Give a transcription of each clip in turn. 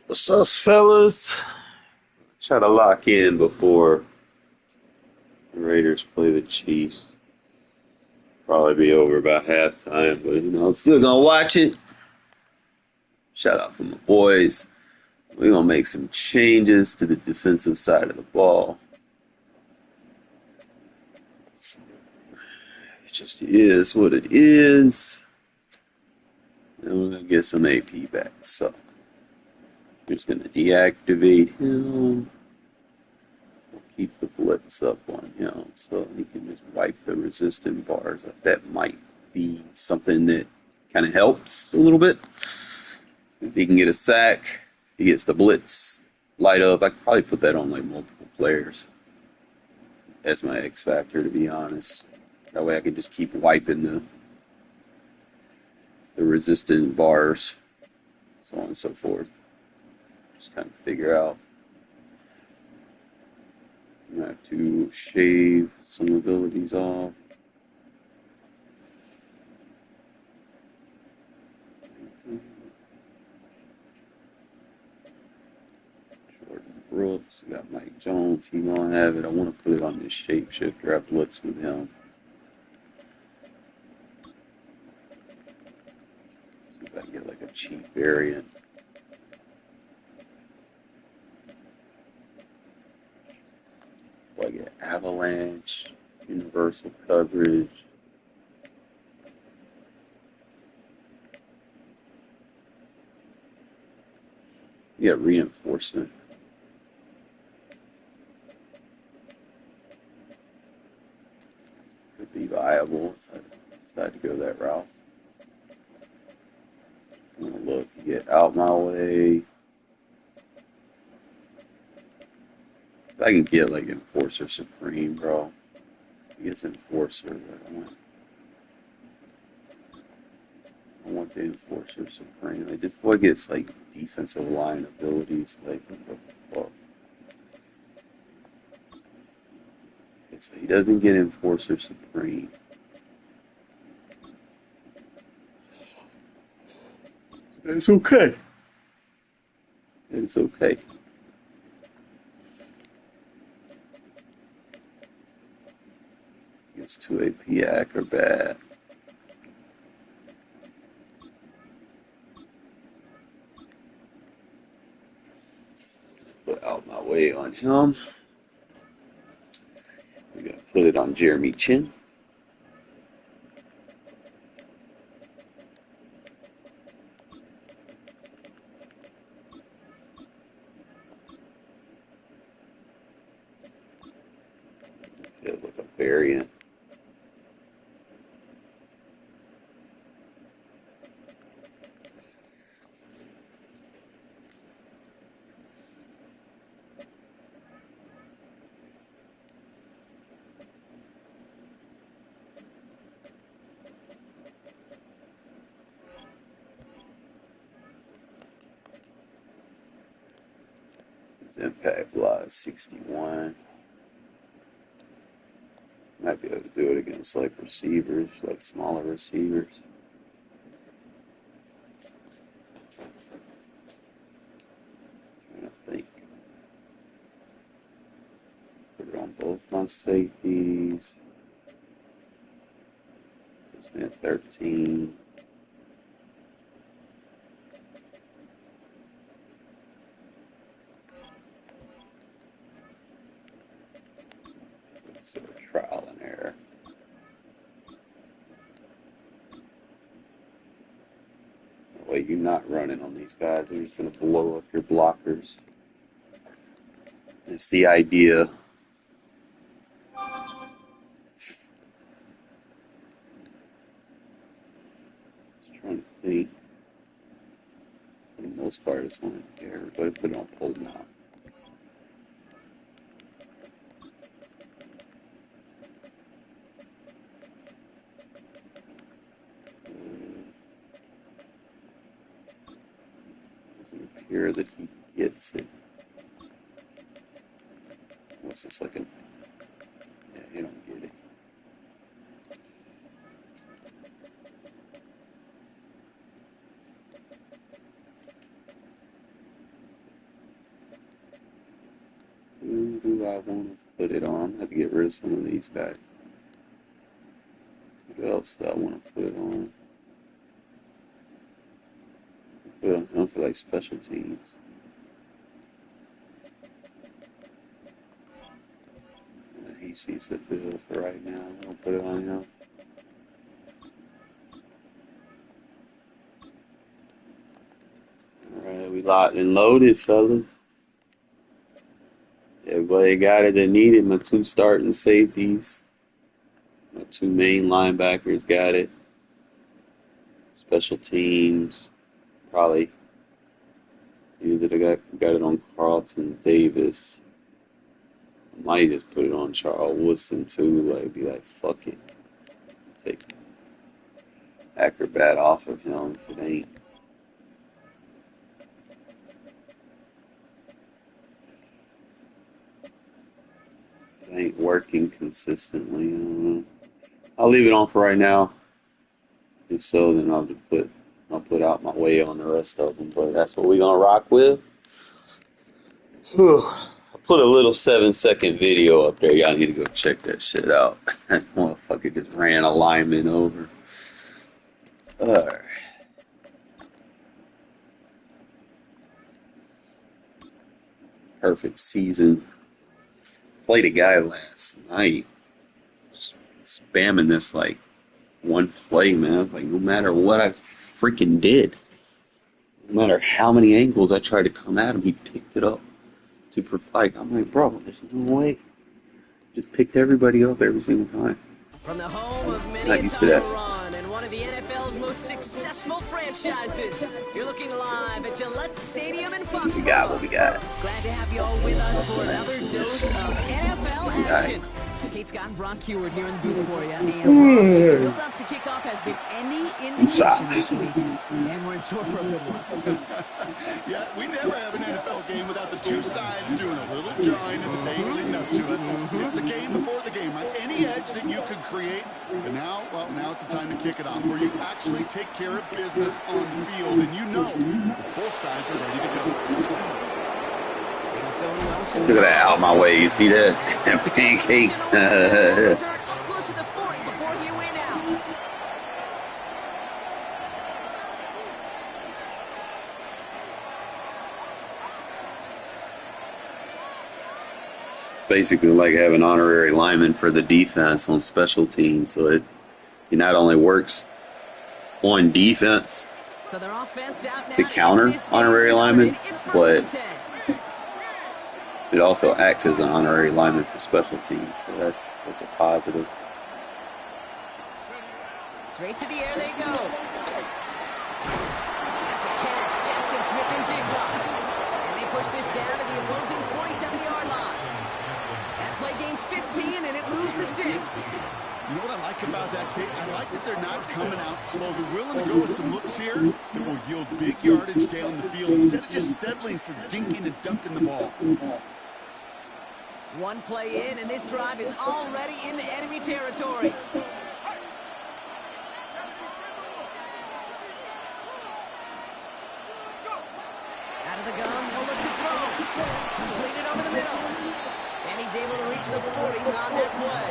What's up, fellas? Try to lock in before the Raiders play the Chiefs. Probably be over about halftime, but I'm still gonna watch it. Shout out for my boys. We're gonna make some changes to the defensive side of the ball. It just is what it is. And we're gonna get some AP back. So we're just gonna deactivate him. Keep the blitz up on him so he can just wipe the resistant bars. That might be something that kind of helps a little bit. If he can get a sack, he gets the blitz light up. I could probably put that on like multiple players as my X factor, to be honest. That way I can just keep wiping the resistant bars, so on and so forth. Just kind of figure out. I have to shave some abilities off. Jordan Brooks, we got Mike Jones. He gonna have it. I want to put it on this shapeshifter. I blitz with him. See if I can get like a cheap variant. I get avalanche, universal coverage. You got reinforcement. Could be viable if I decide to go that route. I'm gonna look to get out my way. If I can get like Enforcer Supreme, bro. I guess Enforcer, but I want the Enforcer Supreme. Like, this boy gets like defensive line abilities. Like, what the fuck? Okay, so he doesn't get Enforcer Supreme. It's okay. It's okay. It's 2 AP Acrobat. Put out my way on him. We're going to put it on Jeremy Chin. Feels like a variant. His impact velocity 61. Might be able to do it against like receivers, like smaller receivers. Trying to think. Put it on both my safeties. Puts me at 13. Sort of trial and error. That way you're not running on these guys. They're just going to blow up your blockers. It's the idea. Just trying to think. For the most part, it's like everybody put it on pull now. Doesn't appear that he gets it. Unless it's like an. Yeah, he don't get it. do I want to put it on? I have to get rid of some of these guys. What else do I want to put it on? Put it on for like special teams. He sees the field for right now. I'll put it on him. Alright, we locked and loaded, fellas. Everybody got it that needed. My 2 starting safeties. My 2 main linebackers got it. Special teams. Probably. Usually got it on Carlton Davis. I might just put it on Charles Woodson too. Like, be like, fuck it. Take Acrobat off of him if it ain't. If it ain't working consistently. I'll leave it on for right now. If so, then I'll put out my way on the rest of them. But that's what we're gonna rock with. I put a little 7-second video up there. Y'all need to go check that shit out. That motherfucker just ran a lineman over. Alright. Perfect season. Played a guy last night. Just spamming this like one play, man. I was like, no matter what I freaking did, no matter how many angles I tried to come at him, he picked it up. I'm like, bro, there's no way. Just picked everybody up every single time. From the home of many Not used to that. run and one of the NFL's most successful franchises. You're looking live at Gillette Stadium in Foxborough. We got what we got. Glad to have you all with us for another dose of NFL action. Kate Scott and Brock Heward here in the booth for you. And the build up to kickoff has been any indication this week. And we're in store for a good one. Yeah, we never have an NFL game without the 2 sides doing a little jawing in the days leading up to it. It's the game before the game, right? Any edge that you could create. But now it's the time to kick it off, where you actually take care of business on the field, and you know both sides are ready to go. Look at that out my way. You see that? That pancake. Close to the 40 before he went out. It's basically like having honorary lineman for the defense on special teams. So it not only works on defense So their offense out now to counter honorary linemen, but it also acts as an honorary lineman for special teams, so that's a positive. Straight to the air they go. That's a catch, Jackson Smith and Jigba. And they push this down to the opposing 47-yard line. That play gains 15, and it moves the sticks. You know what I like about that, Kate? I like that they're not coming out slow. They're willing to go with some looks here that will yield big yardage down the field instead of just settling for dinking and dunking the ball. One play in, and this drive is already into enemy territory. Out of the gun, they'll look to throw. Completed over the middle. And he's able to reach the 40 on that play.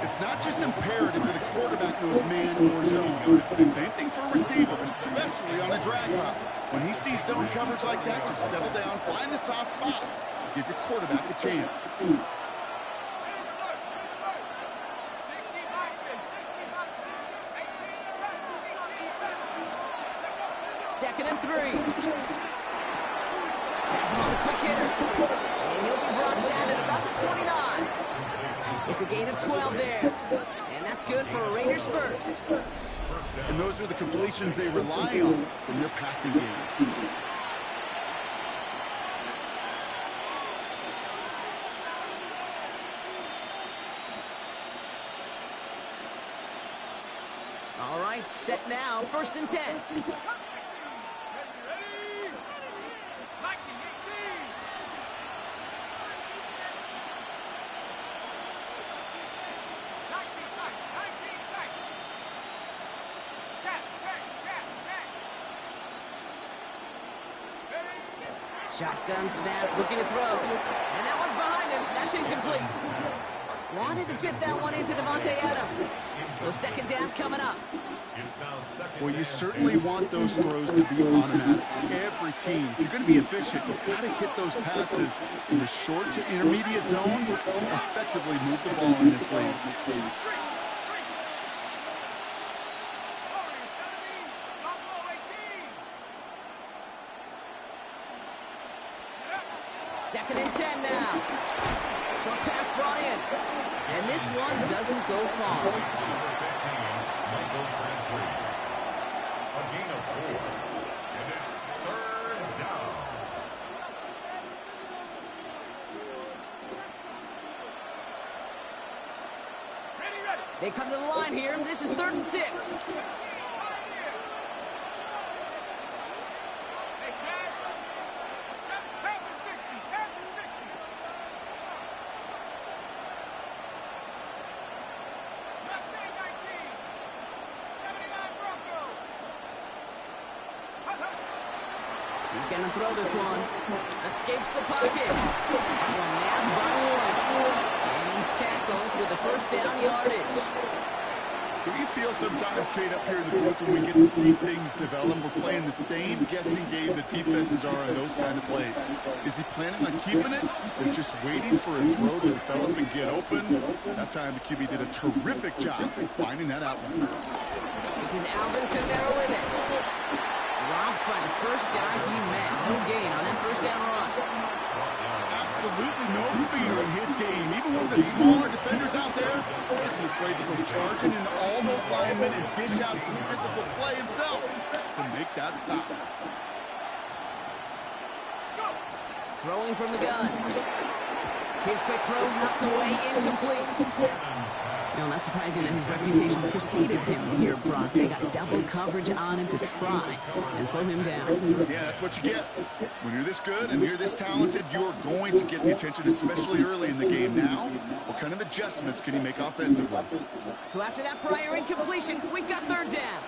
It's not just imperative that a quarterback knows man or zone. Same thing for a receiver, especially on a drag route. When he sees zone coverage like that, just settle down, find the soft spot. Give your quarterback a chance. Second and 3. That's him on the quick hitter. And he'll be brought down at about the 29. It's a gain of 12 there. And that's good for a Raiders first. And those are the completions they rely on in their passing game. All right, set now, 1st and 10. Shotgun snap, looking to throw. And that one's behind him. That's incomplete. Wanted to fit that one into Devontae Adams. So second down coming up. Well, you certainly want those throws to be automatic. Every team, if you're going to be efficient, you've got to hit those passes in the short to intermediate zone to effectively move the ball in this league. Second and 10 now. Short pass brought in. And this one doesn't go far. A gain of 4. And it's third down. They come to the line here. This is 3rd and 6. He's going to throw this one. Escapes the pocket. Nabbed by one. And he's tackled with the first down yardage. Do you feel sometimes, Kate, up here in the booth when we get to see things develop, we're playing the same guessing game that defenses are on those kind of plays? Is he planning on keeping it or just waiting for a throw to develop and get open? That time the QB did a terrific job of finding that outlet. This is Alvin Kamara with it. Dropped by the first guy he met. No gain on that first down run. Absolutely no fear in his game. Even one of the smaller defenders out there isn't afraid to go charging into all those linemen and dish out some physical play himself to make that stop. Throwing from the gun. His quick throw knocked away, incomplete. No, not surprising that his reputation preceded him here, Brock. They got double coverage on him to try and slow him down. Yeah, that's what you get. When you're this good and you're this talented, you're going to get the attention, especially early in the game. Now, what kind of adjustments can he make offensively? So after that prior incompletion, we've got 3rd down.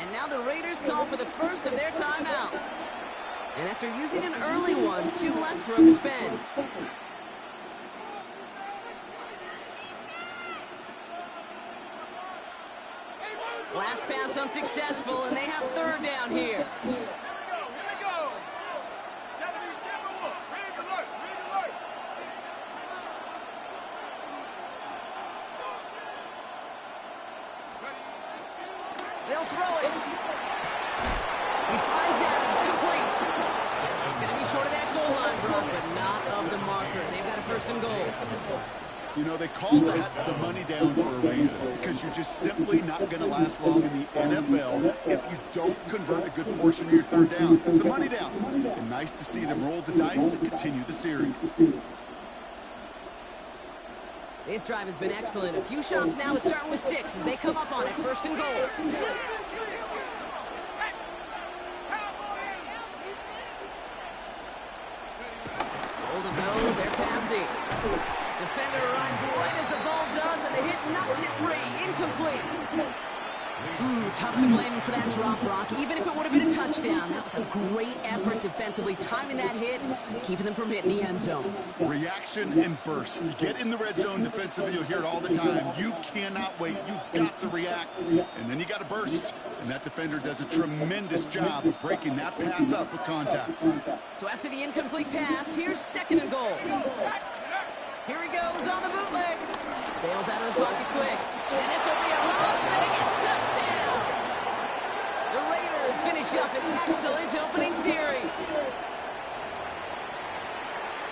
And now the Raiders call for the first of their timeouts. And after using an early one, 2 left for him to spend. Last pass unsuccessful, and they have 3rd down here. They'll throw it. He finds Adams, complete. It's going to be short of that goal line, Brock, but not of the marker. They've got a 1st and goal. You know, they call that the money down for a reason, because you're just simply not going to last long in the NFL if you don't convert a good portion of your 3rd downs. It's the money down. And nice to see them roll the dice and continue the series. This drive has been excellent. A few shots now. It's starting with 6 as they come up on it. 1st and goal. Goal to go. They're passing. Defender arrives right as the ball does, and the hit knocks it free. Incomplete. Tough to blame him for that drop, Brock. Even if it would have been a touchdown, that was a great effort defensively, timing that hit, keeping them from hitting the end zone. Reaction and burst. You get in the red zone defensively, you'll hear it all the time. You cannot wait. You've got to react, and then you got to burst. And that defender does a tremendous job of breaking that pass up with contact. So after the incomplete pass, here's 2nd and goal. Here he goes on the bootleg. Bails out of the pocket quick. And this will be a Las Vegas touchdown. The Raiders finish up an excellent opening series.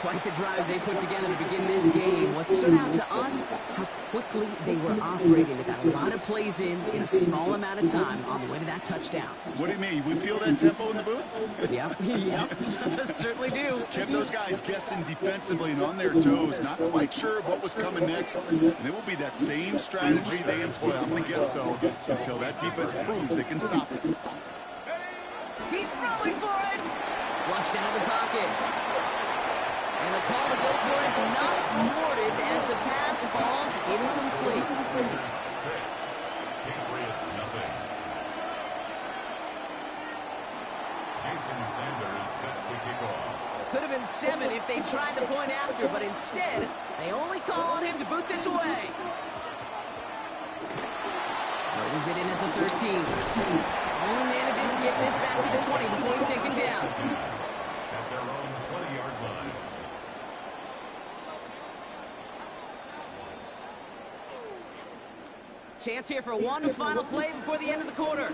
Quite the drive they put together to begin this game. What stood out to us, how quickly they were operating. They got a lot of plays in a small amount of time on the way to that touchdown. What do you mean? We feel that tempo in the booth? Yep, certainly do. Kept those guys guessing defensively and on their toes, not quite sure what was coming next. And it will be that same strategy they employ, I'm going to guess so, until that defense proves they can stop it. He's throwing for it! Flushed out of the pocket. And the call to go for it not rewarded as the pass falls incomplete. Patriots nothing. Jason Sanders set to kick off. Could have been 7 if they tried the point after, but instead, they only call on him to boot this away. Lays it in at the 13. Only manages to get this back to the 20 before he's taken down. At their own 20-yard line. Chance here for one final play before the end of the quarter.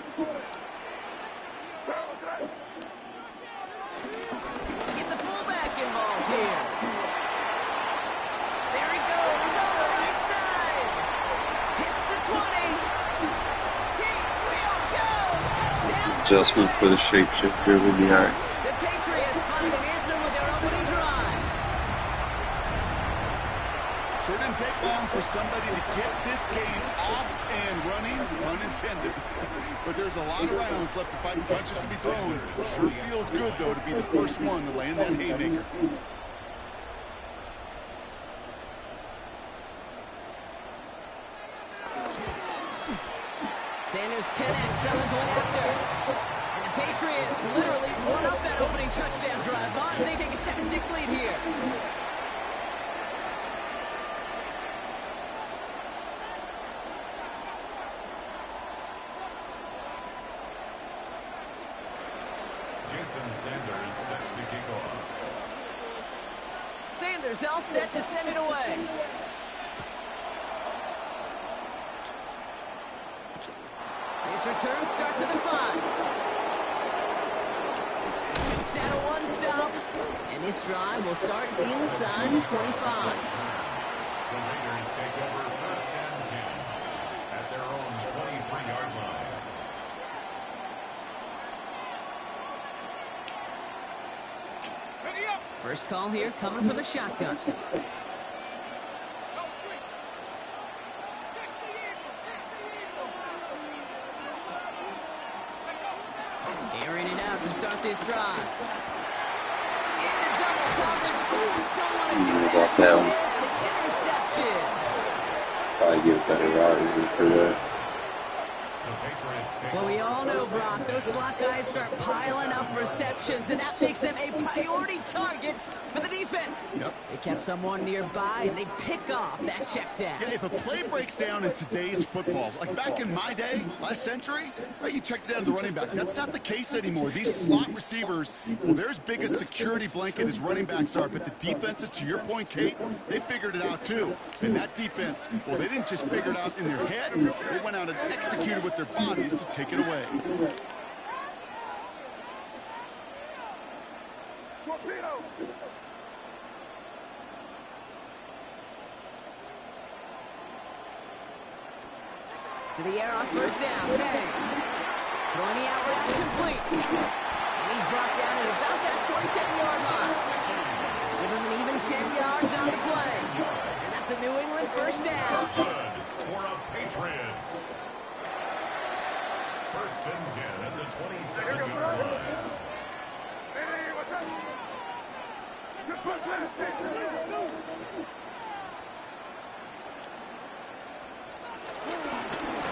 Get the fullback involved here. There he goes on the right side. Hits the 20. He will go. Touchdown. Adjustment for the shapeshifter will be alright. The Patriots find an answer with their opening drive. Sure didn't take long for somebody to get this game off and running, pun intended. But there's a lot of rounds left to fight and punches to be thrown. Sure feels good, though, to be the first one to land that haymaker. Sanders connects on the point after. And the Patriots literally won up that opening touchdown drive. They take a 7-6 lead here. Jason Sanders set to kick off. Sanders all set to send it away. This return starts at the 5. Takes out a one-stop. And this drive will start inside the 25. The Raiders take over first and 10 at their own 23-yard line. First call here coming for the shotgun. Airing it out to start this drive. Into double coverage. Ooh, don't want to do that. Interception. Probably give a better route for that. Well, we all know, Brock, those slot guys start piling up receptions, and that makes them a priority target for the defense. Yep. They kept someone nearby, and they pick off that check down. Yeah, if a play breaks down in today's football, like back in my day, last century, right, you checked it out of the running back. That's not the case anymore. These slot receivers, well, they're as big a security blanket as running backs are, but the defenses, to your point, Kate, they figured it out too. And that defense, well, they didn't just figure it out in their head. They went out and executed with their bodies to take it away. To the air on first down. Bang. Throwing the out route complete. And he's brought down at about that 27-yard line. Give him an even 10 yards on the play. And that's a New England first down. Good for a Patriots. First and 10 at the 27-yard line.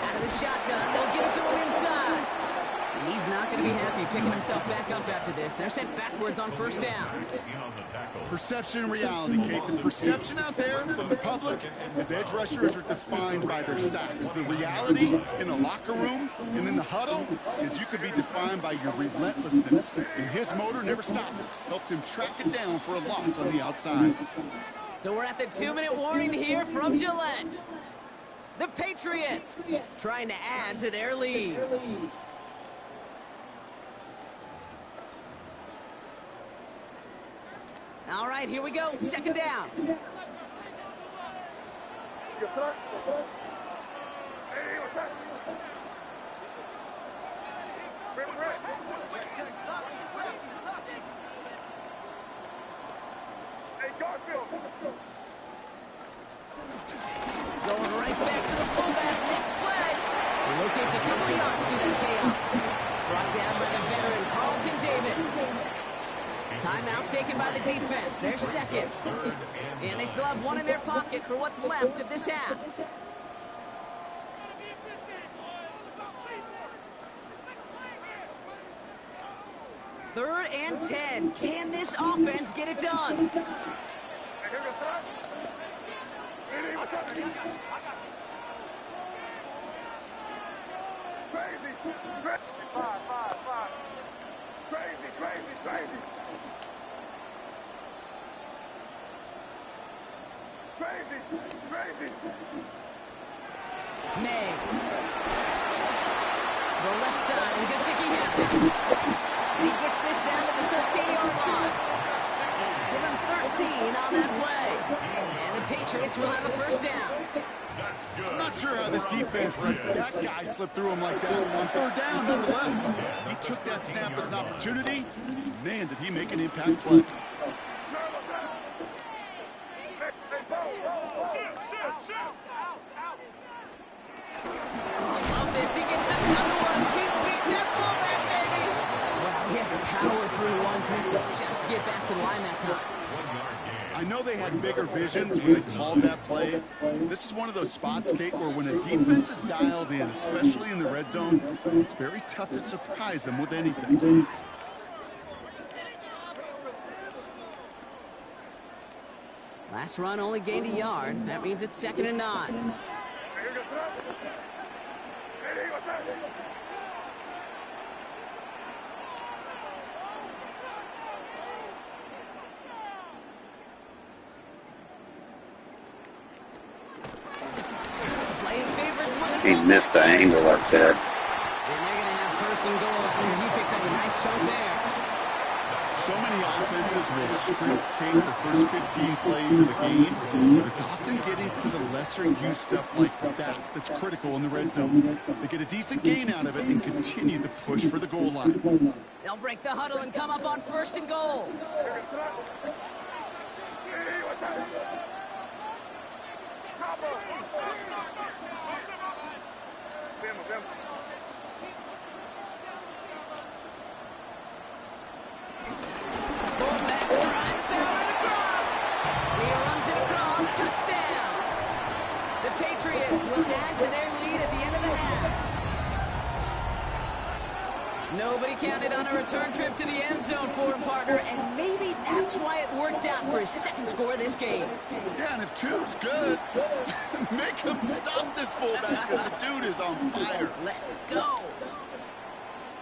Out of the shotgun, they'll give it to him inside. And he's not going to be happy picking himself back up after this. They're sent backwards on first down. Perception and reality, Kate. The perception out there from the public is edge rushers are defined by their sacks. The reality in the locker room and in the huddle is you could be defined by your relentlessness. And his motor never stopped. Helped him track it down for a loss on the outside. So we're at the 2-minute warning here from Gillette. The Patriots trying to add to their lead. All right, here we go. Second down. Going right back to the fullback. Next play. He locates a couple of yards through that chaos. Brought down by the veteran Carlton Davis. Timeout taken by the defense. They're second. And they still have one in their pocket for what's left of this half. Third and 10. Can this offense get it done? May. The left side, and Gesicki has it. And he gets this down to the 13-yard line. Give him 13 on that play. And the Patriots will have a first down. I'm not sure how this defense let that guy slip through him like that. On third down, nonetheless, he took that snap as an opportunity. Man, did he make an impact play. He gets another one. Keep beating that fullback, baby. Wow, he had to power through one tackle just to get back to the line that time. I know they had bigger visions when they called that play. This is one of those spots, Kate, where when a defense is dialed in, especially in the red zone, it's very tough to surprise them with anything. Last run only gained a yard. That means it's 2nd and 9. He missed the angle like that. And they're going to have 1st and goal. He picked up a nice chunk there. So many offenses will script Kate the first 15 plays of a game, but it's often getting to the lesser use stuff like that that's critical in the red zone. They get a decent gain out of it and continue the push for the goal line. They'll break the huddle and come up on 1st and goal. Patriots will add to their lead at the end of the half. Nobody counted on a return trip to the end zone for him, partner, and maybe that's why it worked out for his 2nd score of this game. Yeah, and if 2's good, make him stop this fullback because the dude is on fire. Let's go.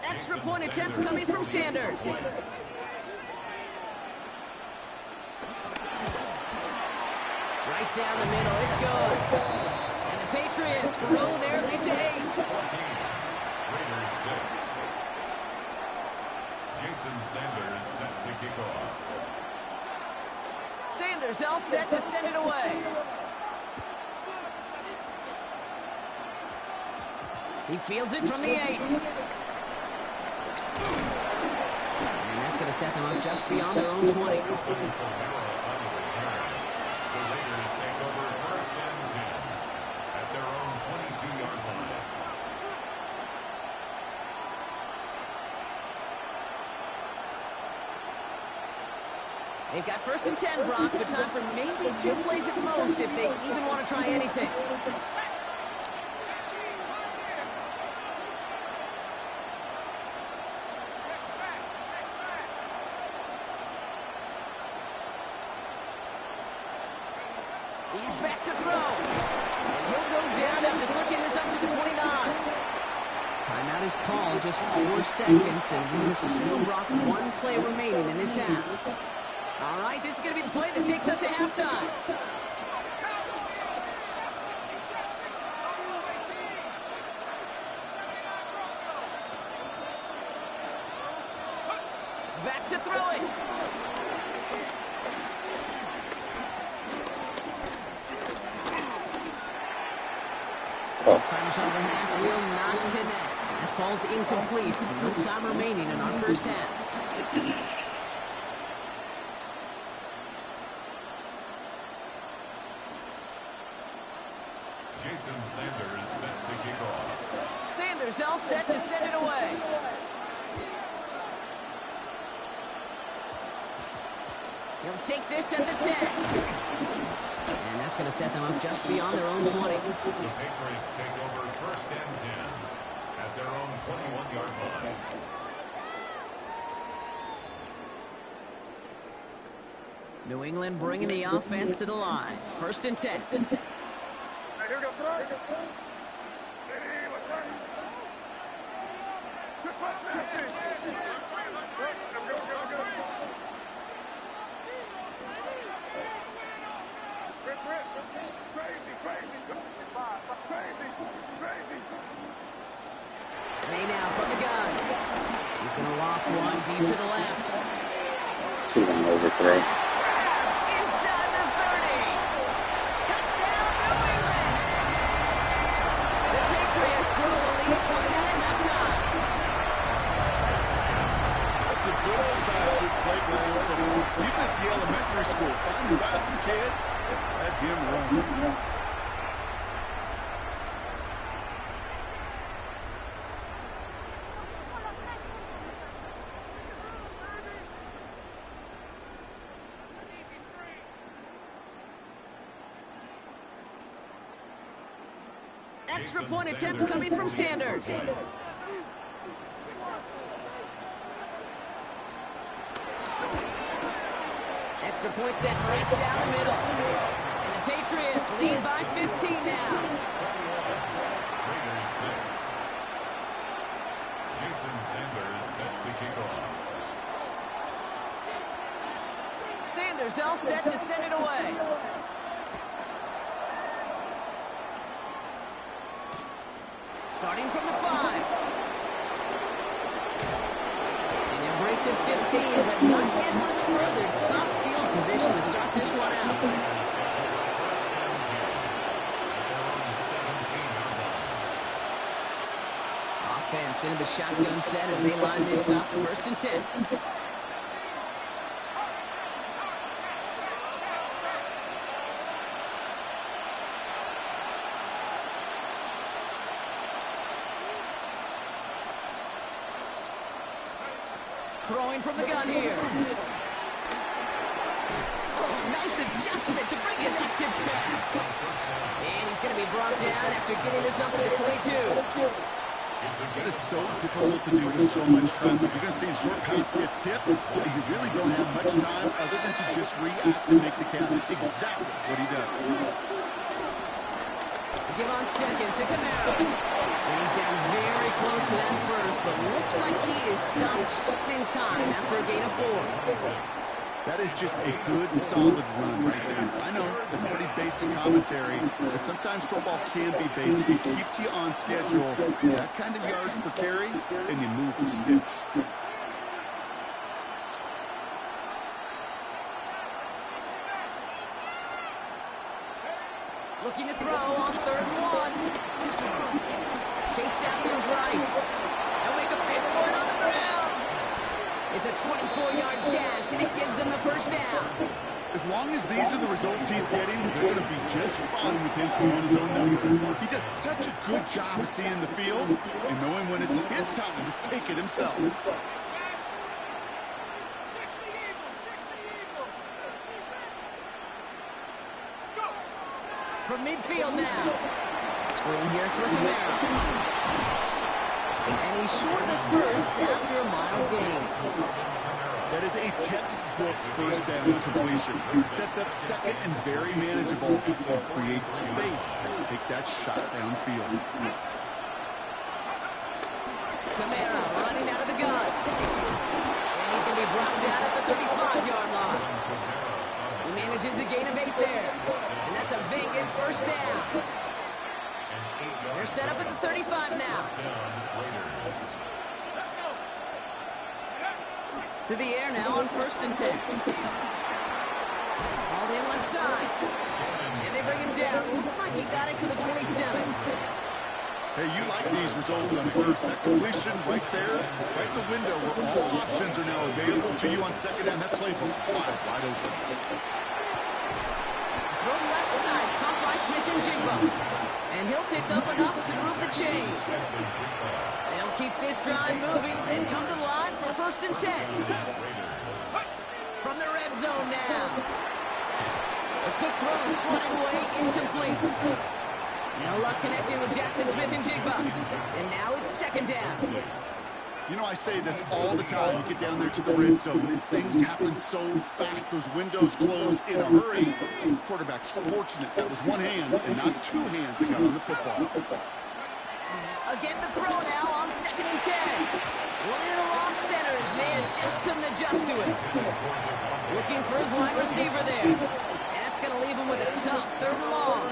Extra point attempt coming from Sanders. Right down the middle, it's good. And the Patriots grow their lead to 8. Raiders 6. Jason Sanders set to kick off. Sanders all set to send it away. He fields it from the 8. And that's going to set them up just beyond their own 20. They've got 1st and 10, Brock, but time for maybe 2 plays at most if they even want to try anything. He's back to throw. And he'll go down after pushing this up to the 29. Timeout is called, just 4 seconds, and we're going to assume, Brock, 1 play remaining in this half. All right, this is going to be the play that takes us to halftime. Back to throw it. This final shot of the half will not connect. That falls incomplete. No time remaining in our first half. Jason Sanders set to kick off. Sanders all set to send it away. He'll take this at the 10. And that's going to set them up just beyond their own 20. The Patriots take over 1st and 10 at their own 21-yard line. New England bringing the offense to the line. 1st and 10. May now from the gun. He's going to loft one deep to the left. Too long overthrow. That's grabbed inside the 30. Touchdown, New England. The Patriots grow the lead coming out at halftime. That's a good old-fashioned playground from even at the elementary school. Find the fastest kid, let him run. Extra point attempt coming from Sanders. Extra point set right down the middle. And the Patriots lead by 15 now. Raiders 6. Jason Sanders set to kick off. Sanders all set to send it away. Starting from the 5. And they'll break the 15, but not get much further. Tough field position to start this one out. Offense into the shotgun set as they line this up. 1st and 10. Throwing from the gun here. Oh, nice adjustment to bring in that tip pass. And he's going to be brought down after getting this up to the 22. It is so difficult to do with so much traffic. You're going to see a short pass gets tipped, and you really don't have much time other than to just react to make the catch. Exactly what he does. Give on second to Camaro. And he's down very close to that first, but looks like he is stopped just in time after a gain of 4. That is just a good, solid run right there. I know that's pretty basic commentary, but sometimes football can be basic. It keeps you on schedule. That kind of yards per carry, and you move the sticks. Looking to throw on 3rd and 1. Chased out to his right. They'll make a big for it on the ground. It's a 24-yard gash, and it gives them the first down. As long as these are the results he's getting, they're going to be just fine with him calling his own number. He does such a good job of seeing the field and knowing when it's his time to take it himself. From midfield now. Screen here for Camaro. And he's short of the first after a mile gain. That is a textbook first down completion. Sets up second and very manageable and creates space to take that shot downfield. Camaro running out of the gun. And he's going to be brought down at the 35-yard line. He manages a gain of 8 there. And that's a Vegas first down. They're set up at the 35 now. To the air now on 1st and 10. All in left side. And they bring him down. Looks like he got it to the 27. Hey, you like these results on first. That completion right there, right in the window where all options are now available to you on second down. That playbook wide open. Throw left side, caught by Smith-Njigba. And he'll pick up enough to move the chains. They'll keep this drive moving and come to the line for 1st and 10. From the red zone now. A quick throw is swatted away, incomplete. No luck connecting with Jackson Smith-Njigba. And now it's 2nd down. You know, I say this all the time. You get down there to the red zone, and things happen so fast. Those windows close in a hurry. The quarterback's fortunate. That was one hand and not two hands that got on the football. Again, the throw now on 2nd and 10. Little off center. His man just couldn't adjust to it. Looking for his wide receiver there. And that's going to leave him with a tough 3rd and long.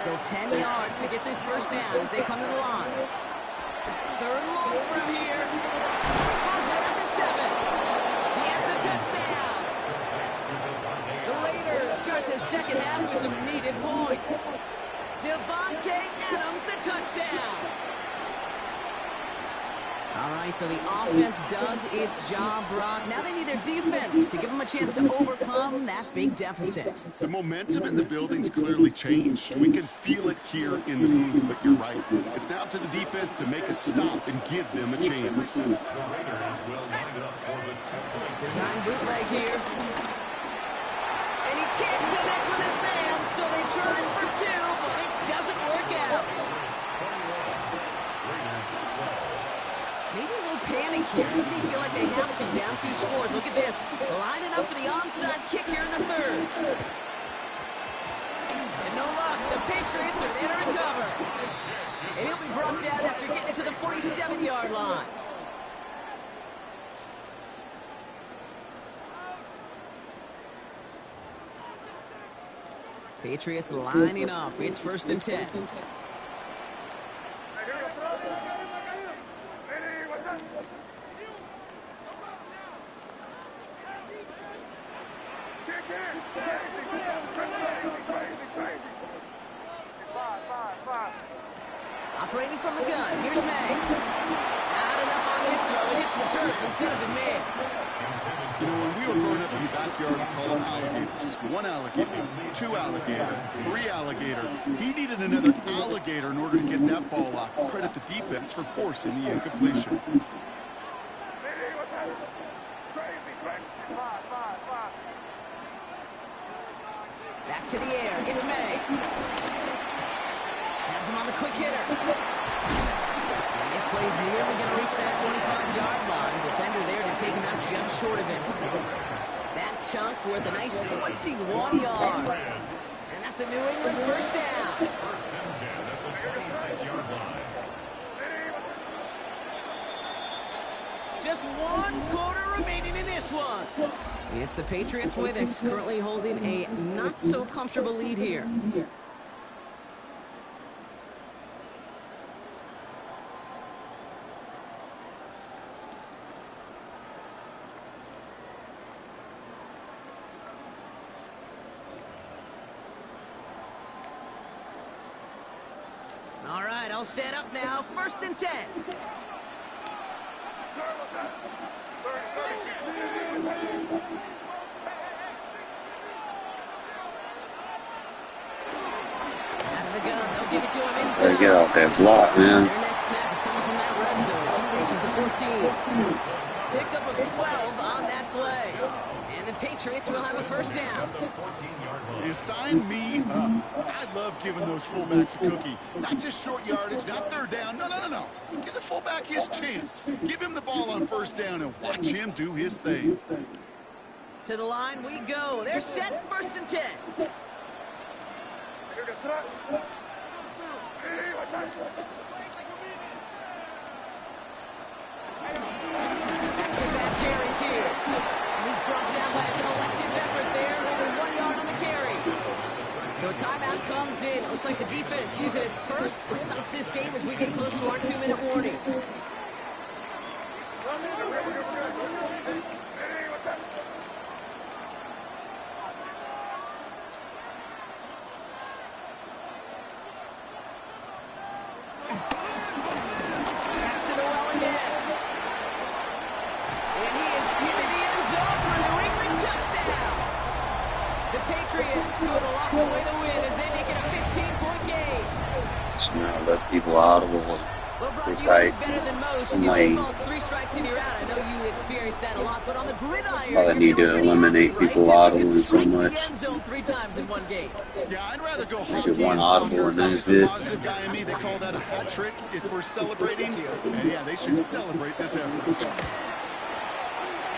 So 10 yards to get this 1st down as they come to the line. 3rd and long from here. Has it at the 7. He has the touchdown. The Raiders start the 2nd half with some needed points. Devontae Adams, the touchdown. All right, so the offense does its job, Brock. Now they need their defense to give them a chance to overcome that big deficit. The momentum in the building's clearly changed. We can feel it here in the booth, but you're right. It's now to the defense to make a stop and give them a chance. The Raiders will line up for the 2-point Design bootleg here. And he can't connect with his man, so they try for 2, but it doesn't work out. Maybe a little panic here. Maybe they feel like they have to. Down 2 scores. Look at this. Lining up for the onside kick here in the 3rd. And no luck. The Patriots are there to recover. And he'll be brought down after getting to the 47-yard line. Patriots lining up. It's 1st and 10. Operating from the gun. Here's May. Not enough on this throw. It hits the turf instead of his man. You know, when we were growing up in the backyard, we called them alligators. 1 alligator, 2 alligator, 3 alligator. He needed another alligator in order to get that ball off. Credit the defense for forcing the incompletion. Back to the air. It's May. Has him on the quick hitter. And this play's nearly going to reach that 25-yard line. Defender there to take him out just short of it. That chunk worth a nice 21 yards. And that's a New England 1st down. 1st and 10 at the 26-yard line. Just 1 quarter remaining in this one. It's the Patriots with it, currently holding a not-so-comfortable lead here. All right, all set up now. 1st and 10. Out of the gun, they'll give it to him inside. Gotta get off that block, man. Their next snap is coming from that red zone as he reaches the 14. Pickup of 12 on that play. And the Patriots will have a 1st down. You sign me up. I love giving those fullbacks a cookie. Not just short yardage, not 3rd down. No. Give the fullback his chance. Give him the ball on 1st down and watch him do his thing. To the line we go. They're set. 1st and 10. Back-to-back carries here. And he's brought down by a collective effort there. Only 1 yard on the carry. So a timeout comes in. Looks like the defense using its first stops this game as we get close to our 2-minute warning. people audible. Well, Brock, If you know I this better than most. Steal smite, calls 3 strikes and you're out. I know you experienced that a lot, but on the gridiron, I need to eliminate people audibling so much. The end zone 3 times in one game. Yeah, I'd rather go Make hockey it one and audible soccer. and that's Just a it. positive guy in me. They call that a hat trick. It's worth celebrating. And yeah, they should celebrate this effort.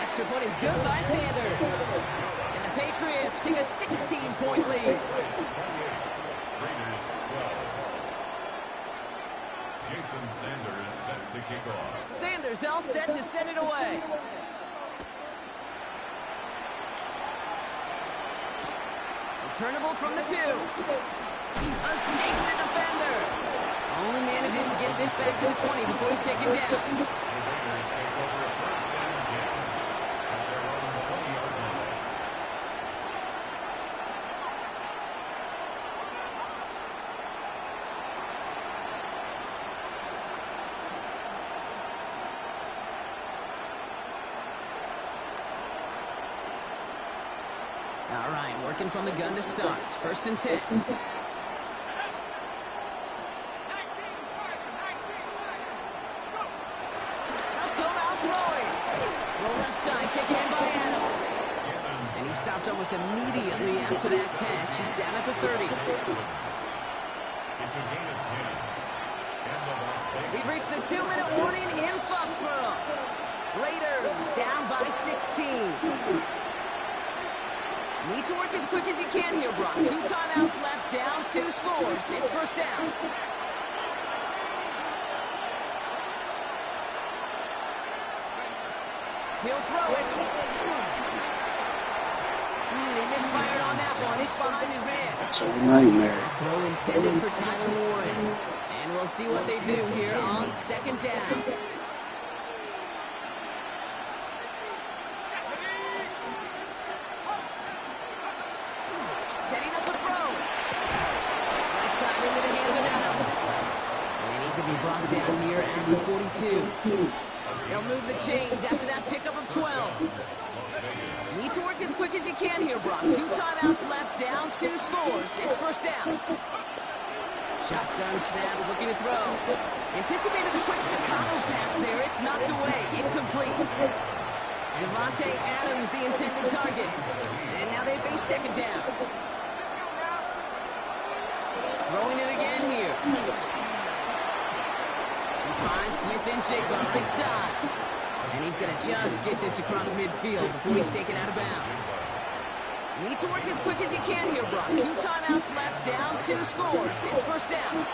Extra point is good by Sanders. And the Patriots take a 16-point lead. Jason Sanders set to kick off. Sanders all set to send it away. Returnable from the 2. Escapes a defender. Only manages to get this back to the 20 before he's taken down. The Raiders take over a first and 10 at their own 20-yard line. All right, working from the gun to start. First and 10. He'll come out throwing. Roll left side, taken in by Adams. And he stopped almost immediately after that catch. He's down at the 30. It's a gain of 10. And the Las Vegas We've reached the 2-minute warning in Foxborough. Raiders down by 16. Need to work as quick as you can here, Brock. 2 timeouts left, down 2 scores. It's first down. He'll throw it. He misfired on that one. It's behind his man. It's a nightmare. Throw intended for Tyler Warren. And we'll see what they do here on second down. Setting up a throw. Right side into the hands of Adams. And he's going to be brought down here at the 42. They'll move the chains after that pickup of 12. Need to work as quick as you can here, Brock. 2 timeouts left, down 2 scores. It's first down. Shotgun snap, looking to throw. Anticipated the quick staccato pass there. It's knocked away, incomplete. Devontae Adams, the intended target. And now they face second down. Throwing it again here. He finds Smith and Jigba right side. And he's going to just get this across midfield before he's taken out of bounds. Need to work as quick as you can here, Brock. 2 timeouts left, down 2 scores. It's first down.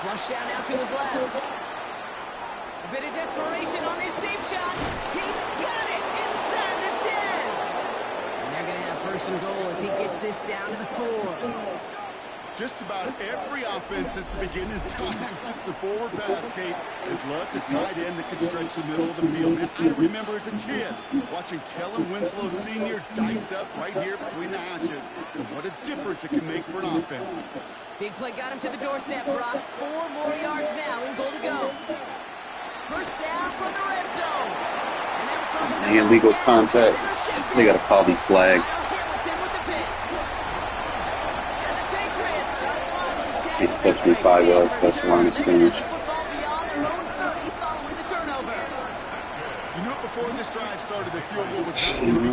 Flush down now to his left. A bit of desperation on this deep shot. He's got it inside the 10. And they're going to have first and goal as he gets this down to the 4. Just about every offense since the beginning of time, since the forward pass, Kate, has loved a tight end that can stretch the middle of the field. And I remember as a kid watching Kellen Winslow Sr. dice up right here between the hashes. And what a difference it can make for an offense. Big play got him to the doorstep, Brock. 4 more yards now in goal to go. First down from the red zone. Any illegal contact, they got to call these flags. Can't touch me 5 yards past the line of scrimmage. You know, before this drive started, the field goal was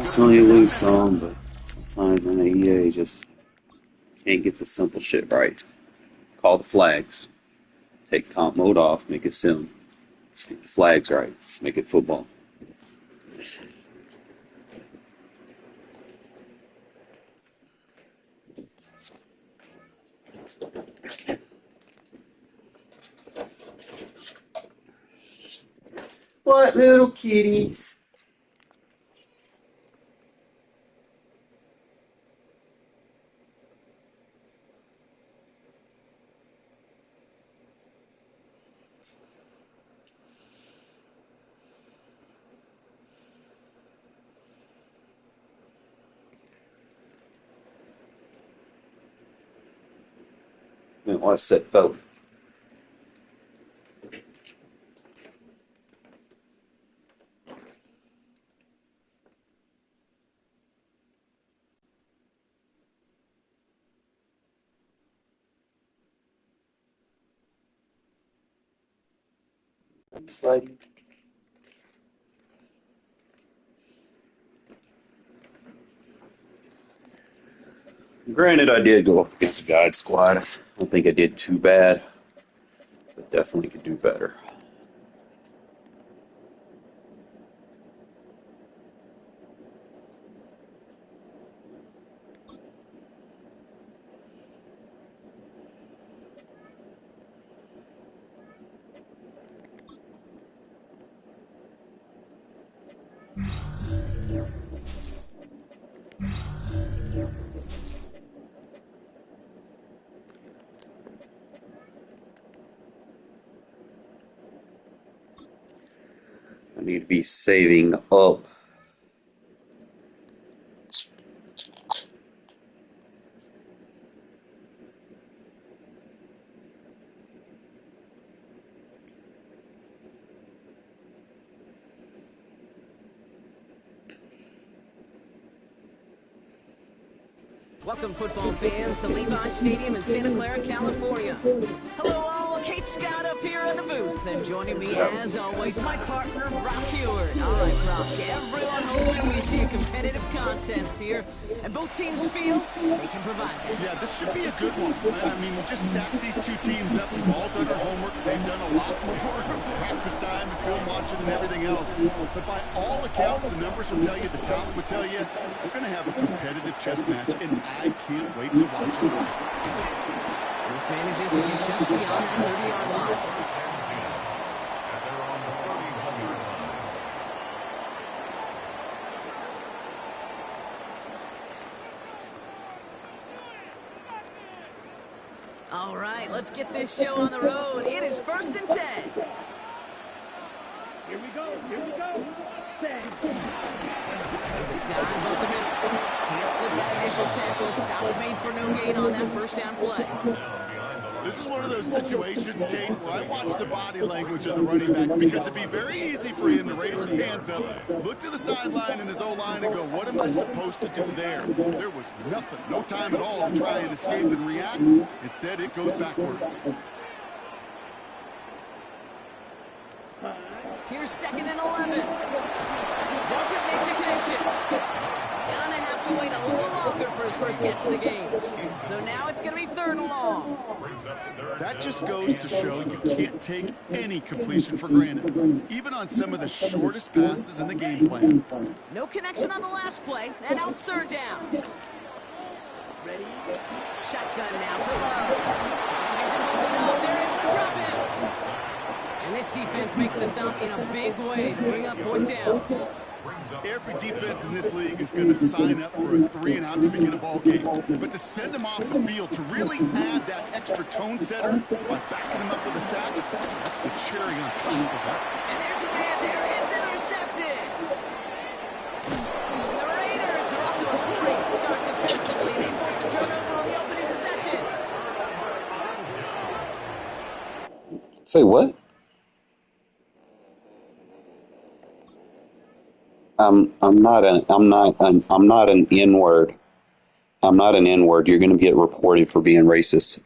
Some you lose some, but sometimes when the EA just can't get the simple shit right. Call the flags. Take comp mode off, make it sim. Make the flags right, make it football. What little kitties? Man, what a set, fellas. Buddy. Granted, I did go up against a guide squad. I don't think I did too bad, but definitely could do better. I need to be saving up. Welcome, football fans, to Levi Stadium in Santa Clara, California. Hello, all. Kate Scott up here in the booth, and joining me, as always, my partner, Brock Heward. All right, Brock, everyone hoping we see a competitive contest here, and both teams feel they can provide that. Yeah, this should be a good one. I mean, we just stacked these two teams up. We've all done our homework. They've done a lot more practice time and film watching and everything else. But by all accounts, the numbers will tell you, the talent will tell you, we're going to have a competitive chess match, and I can't wait to watch it. This manages to get just beyond that 30-yard line. All right, let's get this show on the road. It is 1st and 10. Here we go. There's a dive up the middle. Can't slip that initial tackle. Stops made for no gain on that first down play. This is one of those situations, Kate, where I watch the body language of the running back, because it'd be very easy for him to raise his hands up, look to the sideline in his O-line and go, what am I supposed to do there? There was nothing, no time at all to try and escape and react. Instead, it goes backwards. Here's 2nd and 11. Doesn't make the connection. Gonna have to wait a little longer for his first catch of the game. So now it's gonna be 3rd and long. That just goes to show you can't take any completion for granted, even on some of the shortest passes in the game plan. No connection on the last play, and now it's 3rd down. Shotgun now for Love. They're able to drop him. And this defense makes the stop in a big way to bring up 4th down. Every defense in this league is going to sign up for a 3-and-out to begin a ball game. But to send them off the field, to really add that extra tone setter by backing them up with a sack, that's the cherry on top of that. And there's a man there. It's intercepted. And the Raiders are off to a great start defensively. They force a turnover on the opening possession. Say what? I'm not an N-word. I'm not an N-word. You're going to get reported for being racist.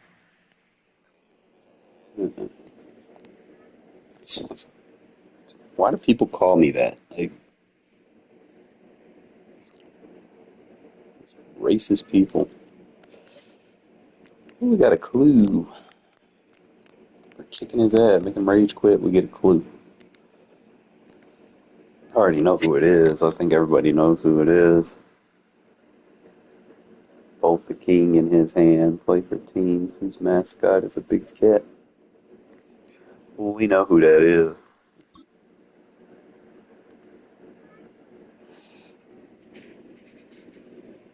Why do people call me that? Like, it's racist people. We got a clue. For kicking his ass, make him rage quit, we get a clue. I already know who it is. I think everybody knows who it is. Both the king in his hand play for teams whose mascot is a big cat. Well, we know who that is.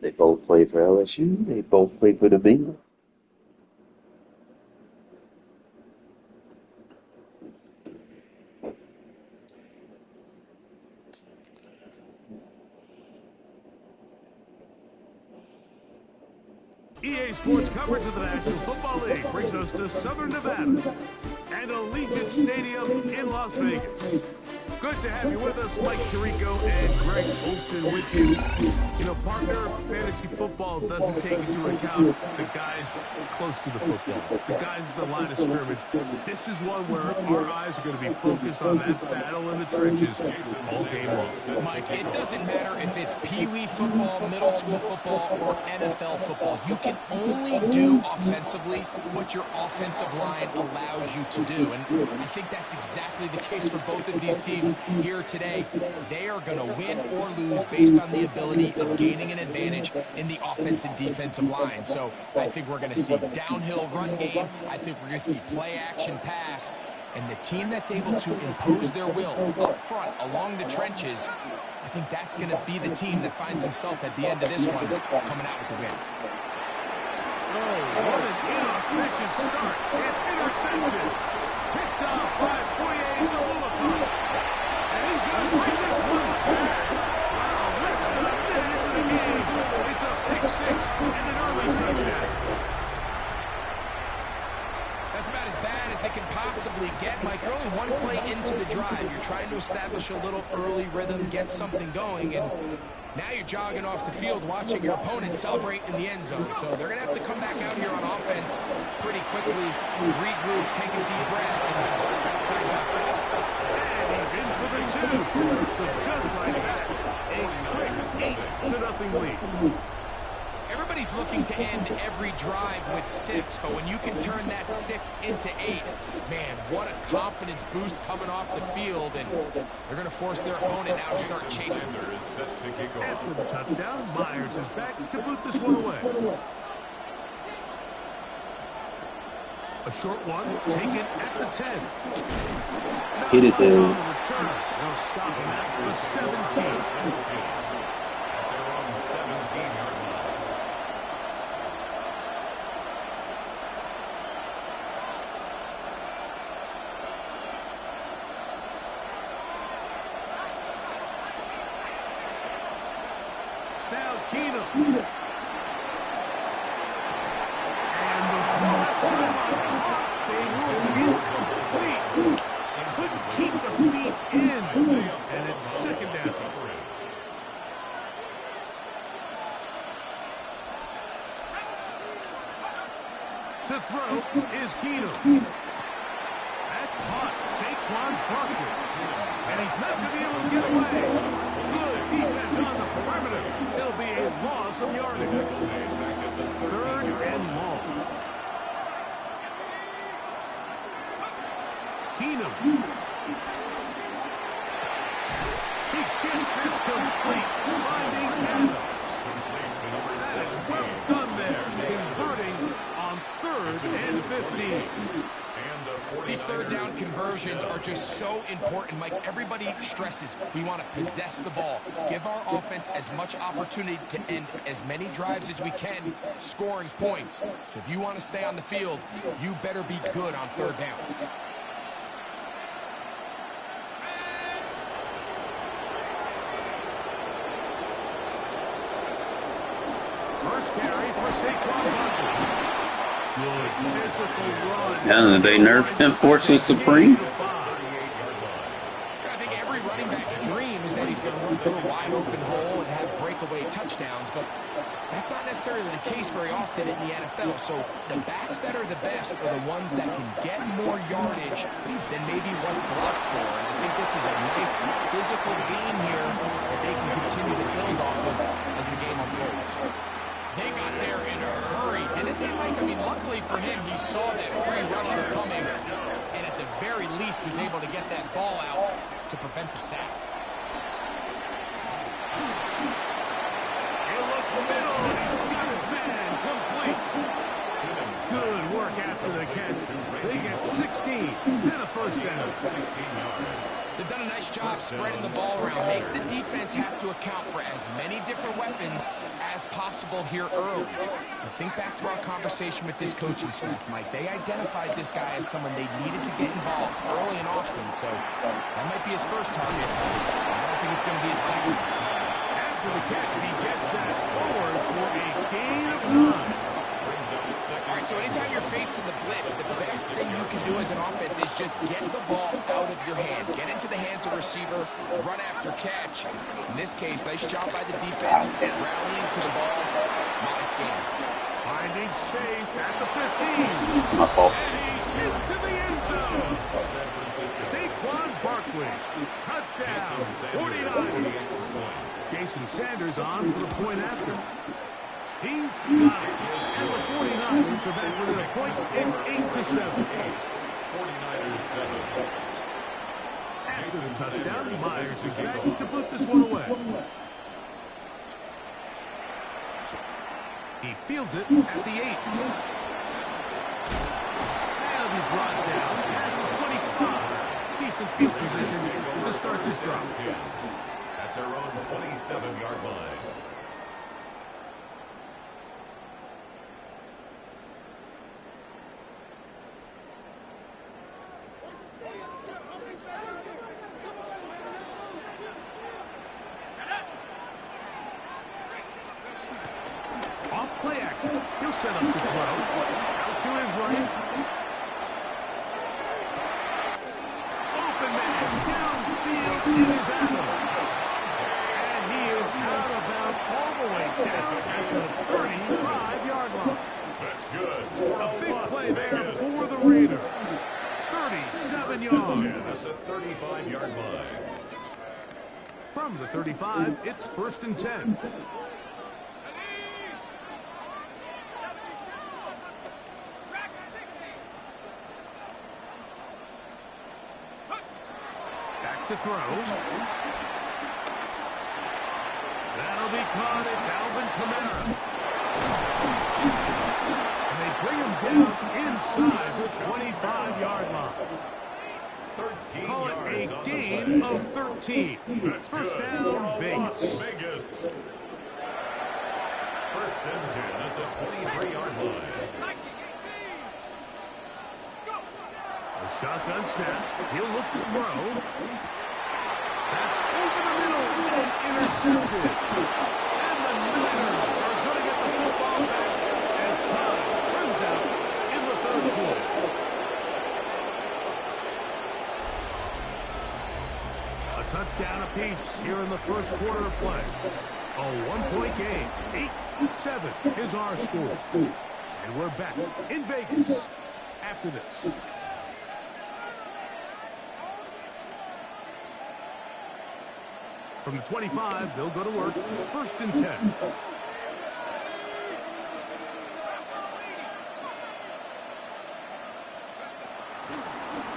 They both play for LSU. They both play for the Bengals. EA Sports coverage of the National Football League brings us to Southern Nevada and Allegiant Stadium in Las Vegas. Good to have you with us, Mike Tirico and Greg Olson with you. You know, partner, fantasy football doesn't take into account the guys close to the football, the guys at the line of scrimmage. This is one where our eyes are going to be focused on that battle in the trenches all game long. Mike, it doesn't matter if it's Pee-wee football, middle school football, or NFL football. You can only do offensively what your offensive line allows you to do. And I think that's exactly the case for both of these teams here today. They are going to win or lose based on the ability of gaining an advantage in the offensive and defensive line. So I think we're going to see downhill run game. I think we're going to see play action pass. And the team that's able to impose their will up front along the trenches, I think that's going to be the team that finds himself at the end of this one coming out with the win. Oh, what an inauspicious start. It's intercepted. Picked off by Foye the Bulldog. And he's going to bring this one back. Wow, less than a minute into the game. It's a pick six and an early touchdown. That's about as bad as it can possibly get, Mike. You're only one play into the drive. You're trying to establish a little early rhythm, get something going, and now you're jogging off the field watching your opponent celebrate in the end zone. So they're going to have to come back out here on offense pretty quickly, regroup, take a deep breath. And he's in for the two. So just like that, a quick 8-0 lead. Everybody's looking to end every drive with 6, but when you can turn that 6 into 8, man, what a confidence boost coming off the field, and they're going to force their opponent now to start chasing. After the touchdown, Myers is back to boot this one away. A short one taken at the 10. It is a return. They'll stop him at the 17. At their own 17-yard line. Now Keenum. And the throw sideline. They were incomplete. Couldn't keep the feet in. And it's second down. To throw is Keenum. That's caught. Saquon Barkley. And he's not going to be able to get away. Good defense on the perimeter. It'll be a loss of yardage. Third and long. Keenum. He gets this complete. Finding Adams. That is well done there. Converting on 3rd and 15. These third down conversions are just so important, Mike. Everybody stresses we want to possess the ball, give our offense as much opportunity to end as many drives as we can, scoring points. So if you want to stay on the field, you better be good on 3rd down. First carry for Saquon Barkley. Good physical run. now that they nerfed him, Force Supreme. I think every running back's dream is that he's going to run through a wide open hole and have breakaway touchdowns, but that's not necessarily the case very often in the NFL. So the backs that are the best are the ones that can get more yardage than maybe what's blocked for. And I think this is a nice physical game here that they can continue to build off of as the game unfolds. They got there in a hurry, didn't they, Mike? I mean, luckily for him, he saw that free rusher coming, and at the very least was able to get that ball out to prevent the sack. He'll look middle, and he's got his man complete. Good work after the catch. They get 16 and a first down. 16 yards. They've done a nice job spreading the ball around. Make the defense have to account for as many different weapons as possible here early. Now think back to our conversation with this coaching staff, Mike. They identified this guy as someone they needed to get involved early and often, so that might be his first target. I don't think it's going to be his last. After the catch, he gets that forward for a gain of 9. Brings up All right, so anytime you're facing the blitz, the best thing you can do as an offense is just get the ball out of your hand. Get into the hands of the receiver, run after catch. In this case, nice job by the defense, rallying to the ball. Nice game. Finding space at the 15. My fault. And he's into the end zone. Saquon Barkley. Touchdown. 49. Jason Sanders on for the point after. He's got it. And the 49ers are back within a point. It's 8-7. 49ers 7. After the touchdown, Myers is back to put this one away. He fields it at the 8. That'll be brought down past the 25. Decent field position to start this drive. At their own 27-yard line. Off play action. He'll set up to throw. Out to his right. Open man downfield. It is Adams. And he is out of bounds all the way down at the 35-yard line. That's good. A big play there for the Raiders. 37 yards. At the 35-yard line. From the 35, it's 1st and 10. Back to throw. That'll be caught. It's Alvin Kamara. And they bring him down inside the 25-yard line. 13 Call it yards a on the gain play. of 13. That's First good. down, Vegas. Vegas. 1st and 10 at the 23-yard line. A shotgun snap. He'll look to throw. That's over the middle and intercepted. And the Niners are going to get the football back as time runs out in the 3rd quarter. A touchdown apiece here in the 1st quarter of play. A 1-point game. 8-7 is our score. And we're back in Vegas after this. From the 25, they'll go to work. 1st and 10.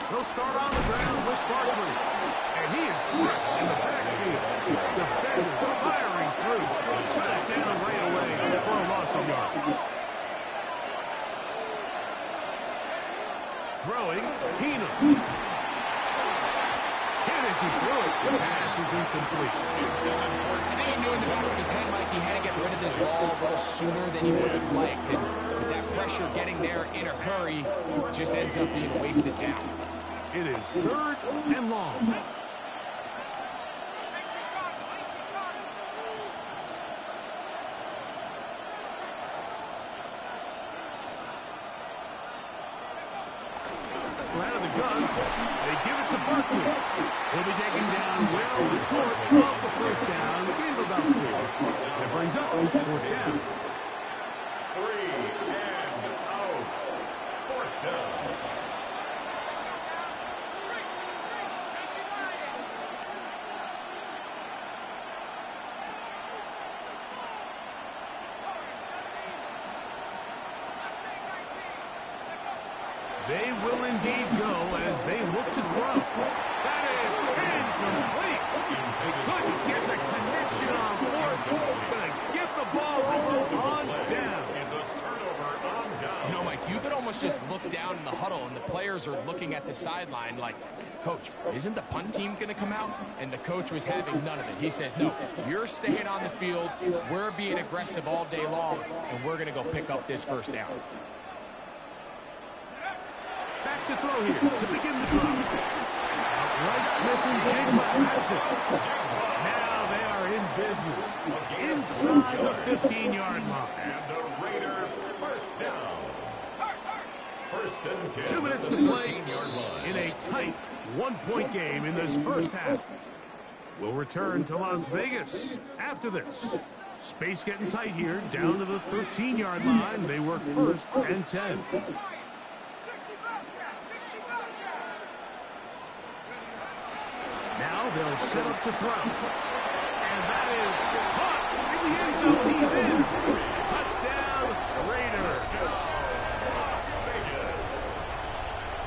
They'll start on the ground with Barkley. And he is crushed in the backfield. Defenders firing through. Shut it down right away for a loss of yards. Throwing, Keenum. Hit as he threw it. The pass is incomplete. I think he knew in the back of his head, Mike, he had to get rid of this ball a little sooner than he would have liked. And with that pressure getting there in a hurry, it just ends up being a wasted down. It is 3rd and long. Out of the gun, they give it to Barkley. He'll be taken down well short of the 1st down. Gain of about 4. That brings up 4th down. 3 and out. 4th down. They will indeed go as they look to throw. That is incomplete. They couldn't get the connection on 4th. Gonna give the ball over on down. Is a turnover on down. You know, Mike, you could almost just look down in the huddle, and the players are looking at the sideline like, Coach, isn't the punt team going to come out? And the coach was having none of it. He says, no, you're staying on the field. We're being aggressive all day long, and we're going to go pick up this 1st down. Back to throw here to begin the drive. Right, Smith and Jigma has it. Now they are in business inside the 15-yard line. And the Raider 1st down. First and 10. 2 minutes to play in a tight one-point game in this first half. We'll return to Las Vegas after this. Space getting tight here, down to the 13-yard line. They work first and 10. Now they'll set up to throw. And that is caught in the end zone. He's in. Touchdown, Raiders.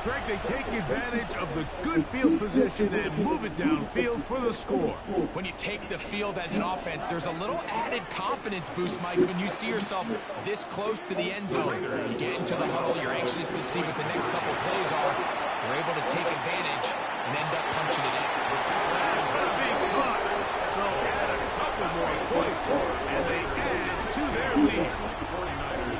Greg, they take advantage of the good field position and move it downfield for the score. When you take the field as an offense, there's a little added confidence boost, Mike, when you see yourself this close to the end zone. You get into the huddle, you're anxious to see what the next couple of plays are. You're able to take advantage and end up punching it in. So add a couple more points, and they add to their lead.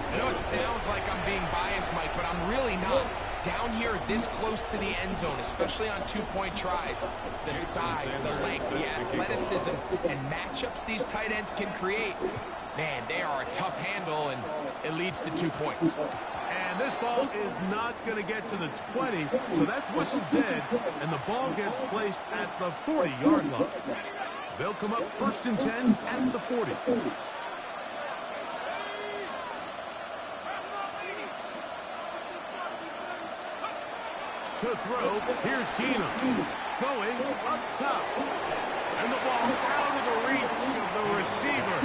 I know it sounds like I'm being biased, Mike, but I'm really not. Down here this close to the end zone, especially on two-point tries, the size, the length, the athleticism, and matchups these tight ends can create, man, they are a tough handle, and it leads to 2 points. And this ball is not going to get to the 20, so that's whistled dead, and the ball gets placed at the 40-yard line. They'll come up first and 10 at the 40. To throw, here's Keenum. Going up top. And the ball out of the reach of the receiver.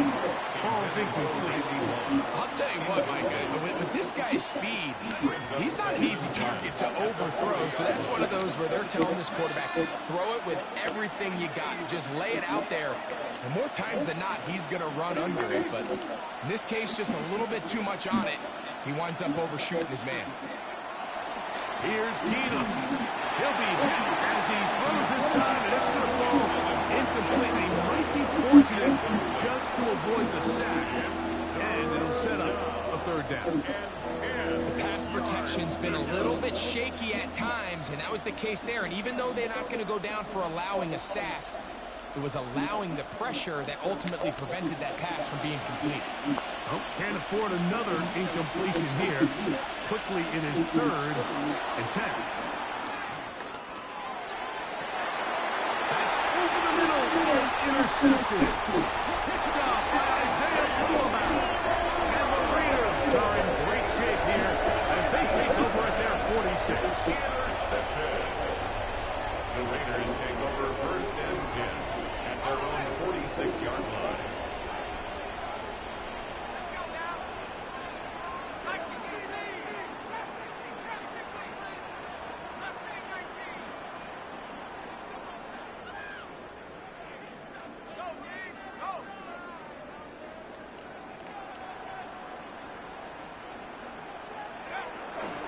Falls incomplete. I'll tell you what, Mike, with this guy's speed, he's not an easy target to overthrow. So that's one of those where they're telling this quarterback, throw it with everything you got. Just lay it out there. And more times than not, he's going to run under it. But in this case, just a little bit too much on it. He winds up overshooting his man. Here's Keenum. He'll be hit as he throws this time, and it's going to fall incomplete. He might be fortunate just to avoid the sack, and it'll set up a third down. The pass protection's been a little bit shaky at times, and that was the case there. And even though they're not going to go down for allowing a sack, it was allowing the pressure that ultimately prevented that pass from being complete. Oh, can't afford another incompletion here. Quickly it is 3rd and 10. That's over the middle and intercepted. Picked up by Isaiah Coleman. And the Raiders are in great shape here as they take over at their 46. Intercepted. The Raiders take over first and 10 at their own 46-yard line.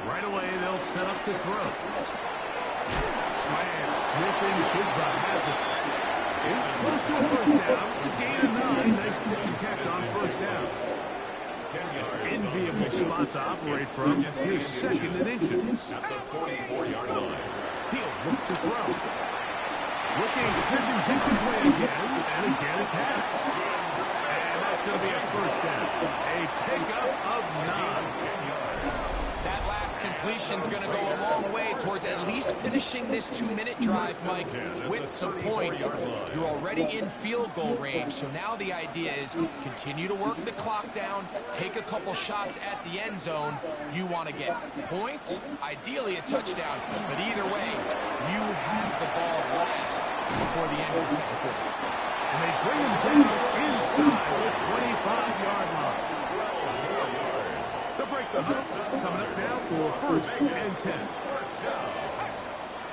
Right away, they'll set up to throw. Slam, sniffing, Jigba has it. It's close to a first down. A gain of 9. Nice pitch and catch on first down. Enviable spot to operate from. Here's 2nd and inches. At the 44-yard line. He'll look to throw. Looking, Smith and Jenkins way again, and again a catch. And that's going to be a first down. A pickup of 9. That last completion's going to go a long way towards at least finishing this 2-minute drive, Mike, with some points. You're already in field goal range, so now the idea is continue to work the clock down, take a couple shots at the end zone. You want to get points, ideally a touchdown, but either way, you have the ball last before the end of the second quarter. And they bring him down inside the 25-yard line. They'll break the hunt. Coming up now for first and 10. First down.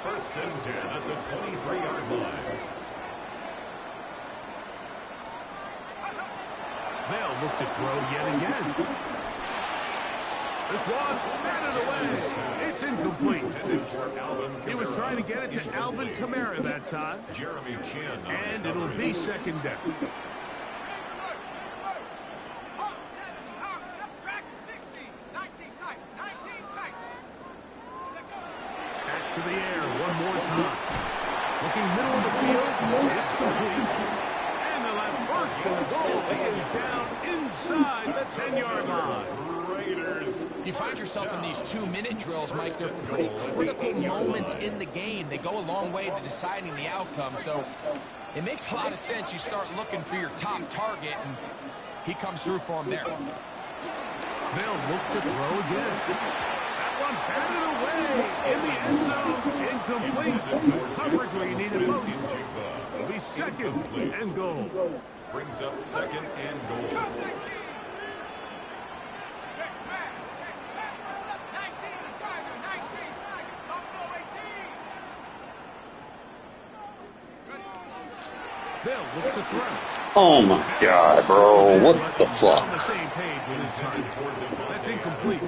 First and 10 at the 23-yard line. They'll look to throw yet again. This one, batted away. It's incomplete. He was trying to get it to Alvin Kamara that time. Jeremy Chin. And it'll be second down. To the air one more time. Looking middle of the field. It's complete. And they'll have first and goal. He is down inside the 10-yard line. Raiders. You find yourself in these 2-minute drills, Mike. They're pretty critical moments in the game. They go a long way to deciding the outcome. So it makes a lot of sense. You start looking for your top target, and he comes through for him there. They'll look to throw again. That one batted away in the end zone. Incomplete. Coverage where you need it most. It'll be second and goal. Brings up second and goal. They'll look to throw. Oh my God, bro. What the fuck? On the same page with his target. That's incomplete.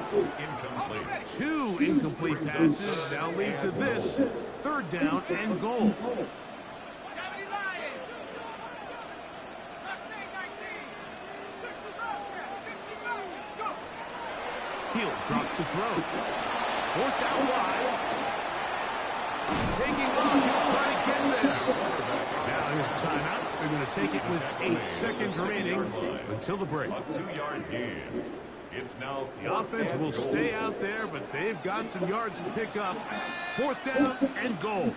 Two incomplete passes now lead to this. Third down and goal. He'll drop to throw. Forced out wide. Taking off. He'll try to get there. Now here's a timeout. They're going to take it with 8 seconds remaining until the break. A 2-yard gain. It's now The offense will stay out there, but they've got some yards to pick up. Fourth down and goal.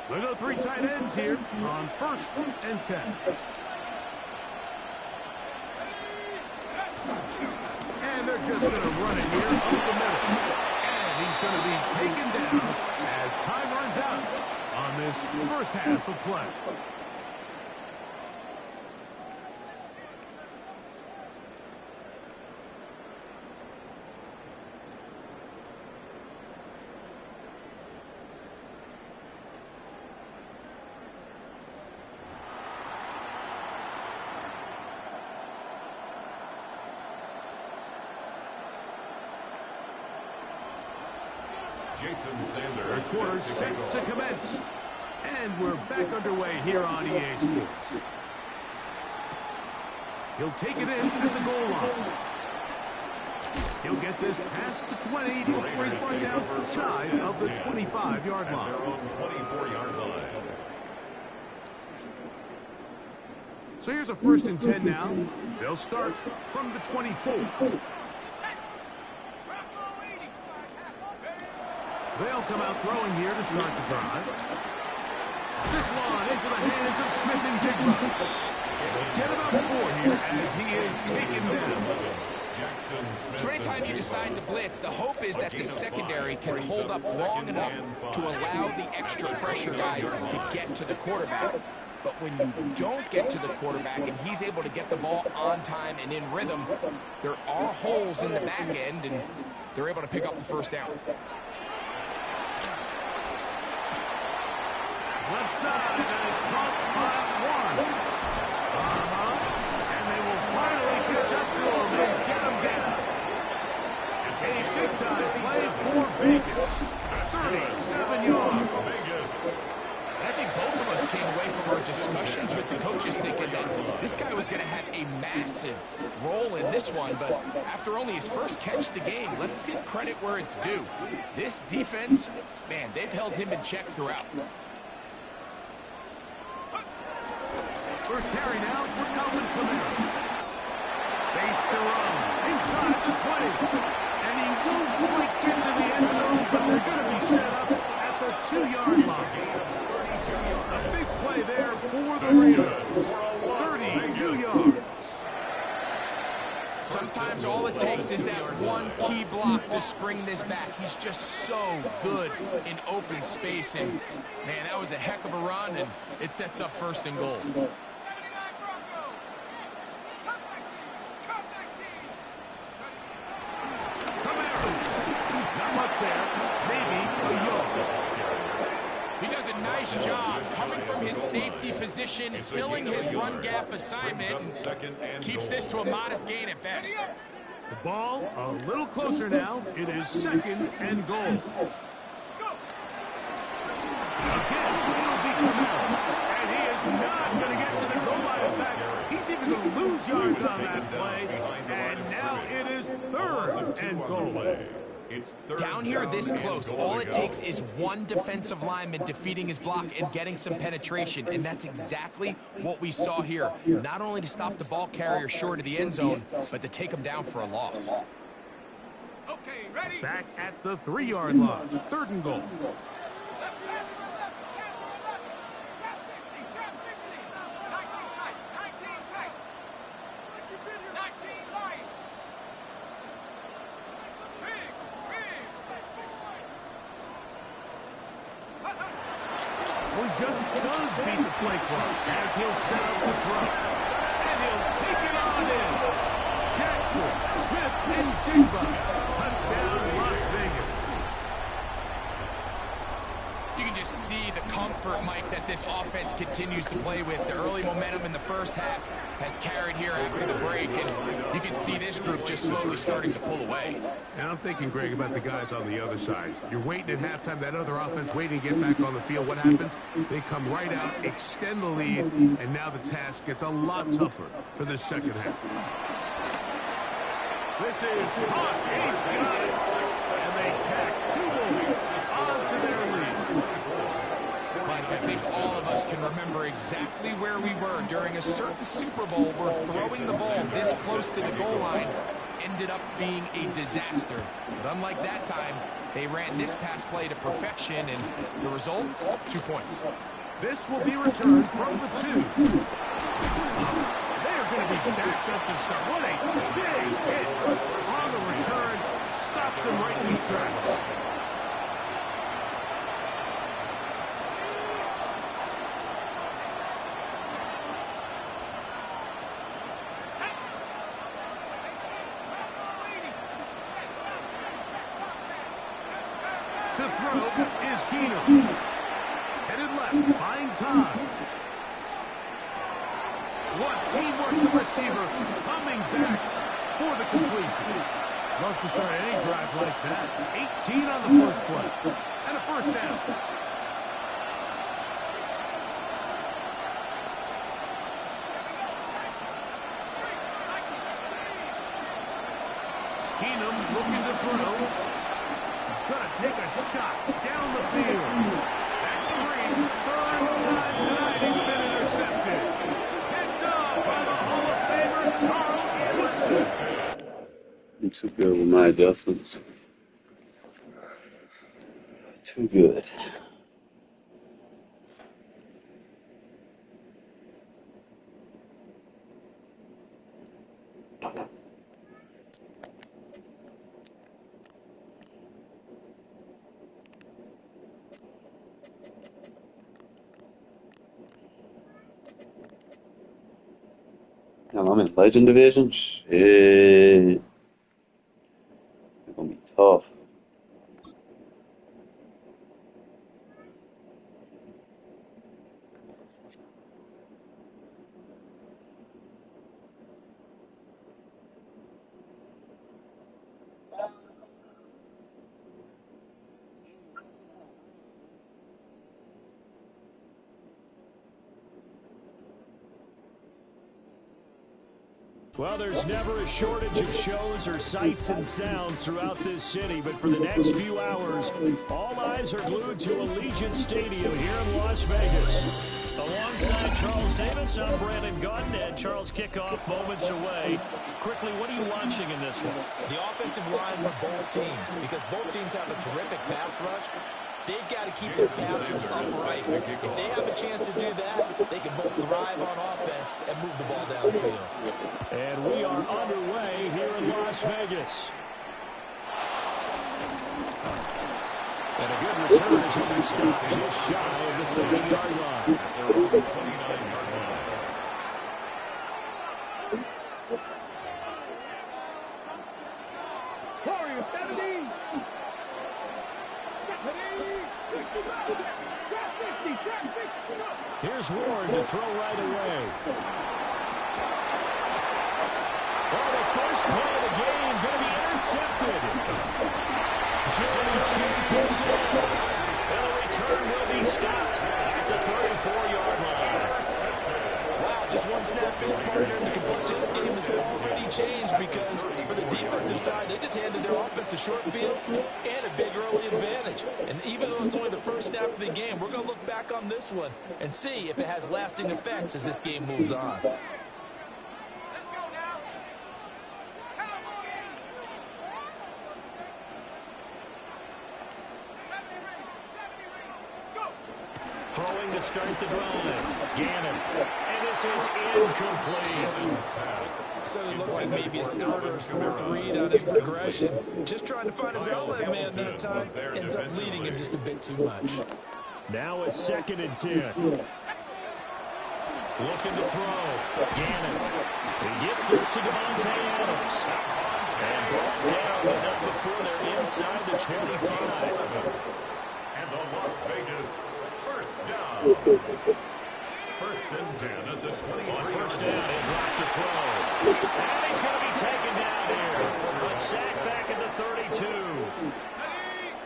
We'll go 3 tight ends here on 1st and 10. And they're just going to run it here up the middle. And he's going to be taken down as time runs out on this first half of play. Jason Sanders. Quarter set to commence. And we're back underway here on EA Sports. He'll take it in at the goal line. He'll get this past the 20. He'll bring it down shy of the 25-yard line. Their own 24-yard line. So here's a 1st and 10 now. They'll start from the 24. They'll come out throwing here to start the drive. This one into the hands of Smith and Jigba. They'll get about 4 here as he is taken down. So anytime you decide to blitz, the hope is that the secondary can hold up long enough to allow the extra pressure guys to get to the quarterback. But when you don't get to the quarterback and he's able to get the ball on time and in rhythm, there are holes in the back end, and they're able to pick up the first down. Left side, and it's caught by Warren. And they will finally catch up to him and get him down. It's a big-time play for Vegas. 37 yards. Vegas. I think both of us came away from our discussions with the coaches thinking that this guy was going to have a massive role in this one, but after only his first catch of the game, let's give credit where it's due. This defense, man, they've held him in check throughout. First carry now for Calvin Kamara. Face to run. Inside the 20. And he won't quite get to the end zone, but they're going to be set up at the 2-yard line. A big play there for the Raiders. 32 yards. Sometimes all it takes is that one key block to spring this back. He's just so good in open space. And, man, that was a heck of a run, and it sets up 1st and goal. He does a nice job coming from his safety position, filling his run gap assignment, and keeps this to a modest gain at best. The ball a little closer now. It is 2nd and goal. Again, it'll be Camaro. And he is not going to get to the goal line. In fact, he's even going to lose yards on that play. And now it is 3rd and goal. Down here this close, all it takes is one defensive lineman defeating his block and getting some penetration, and that's exactly what we saw here. Not only to stop the ball carrier short of the end zone, but to take him down for a loss. Okay, ready? Back at the 3-yard line, 3rd and goal. Just does beat the play clock as he'll set up to throw. And he'll take it on in. Jackson, Smith, and Jigba. Touchdown, Las Vegas. You can just see the comfort, Mike, that this offense continues to play with. The early momentum in the first half has carried here after the break, and you can see this group just slowly starting to pull away. And I'm thinking, Greg, about the guys on the other side. You're waiting at halftime, that other offense waiting to get back on the field. What happens? They come right out, extend the lead, and now the task gets a lot tougher for the second half. This is hot. He's got it. And they tack 2 goals onto their lead. Mike, I think all of us can remember exactly where we were during a certain Super Bowl where throwing the ball this close to the goal line ended up being a disaster. But unlike that time, they ran this pass play to perfection, and the result, 2 points. This will be returned from the 2. They are going to be backed up to start. What a big hit on the return. Stopped them right in his tracks. To throw is Keenum. Headed left, buying time. What teamwork, the receiver coming back for the completion. Love to start any drive like that. 18 on the first play. And a first down. Keenum looking to throw. Going to take a shot down the field. At 3, 3rd time tonight he's been intercepted. Picked up by the Hall of Famer, Charles Woodson. I'm too good with my adjustments. Too good. Damn, I'm in Legend Division? Shit. It's gonna be tough. Well, there's never a shortage of shows or sights and sounds throughout this city, but for the next few hours, all eyes are glued to Allegiant Stadium here in Las Vegas. Alongside Charles Davis, I'm Brandon Gunn, and Charles, kickoff moments away. Quickly, what are you watching in this one? The offensive line for both teams, because both teams have a terrific pass rush. They've got to keep their passers upright. If they have a chance to do that, they can both thrive on offense and move the ball downfield. And we are underway here in Las Vegas. And a good return as he'll be stuffed just shy of the 30-yard line. They're on the 29-yard line. here's Ward to throw right away. Well, the first play of the game going to be intercepted. Jimmy G picks it up. And the return will be stopped at the 34-yard line. Wow, just one snap in, partner. The complexion of this game has already changed because for the defensive side, they just handed their offense a short field and a big early advantage. And even though it's only the first snap of the game, we're going to look back on this one and see if it has lasting effects as this game moves on. Throwing to start the drive. Gannon. And this is incomplete. So it looked like maybe his third or his fourth read on his progression. Just trying to find his outlet man that time. Ends up leading him just a bit too much. Now a 2nd and 10. Looking to throw. Gannon. He gets this to Devontae Adams. And brought down, but not before they're inside the 25. And the Las Vegas first down. 1st and 10 at the 20. First down, he'll drop to throw. And he's going to be taken down here. A sack back at the 32.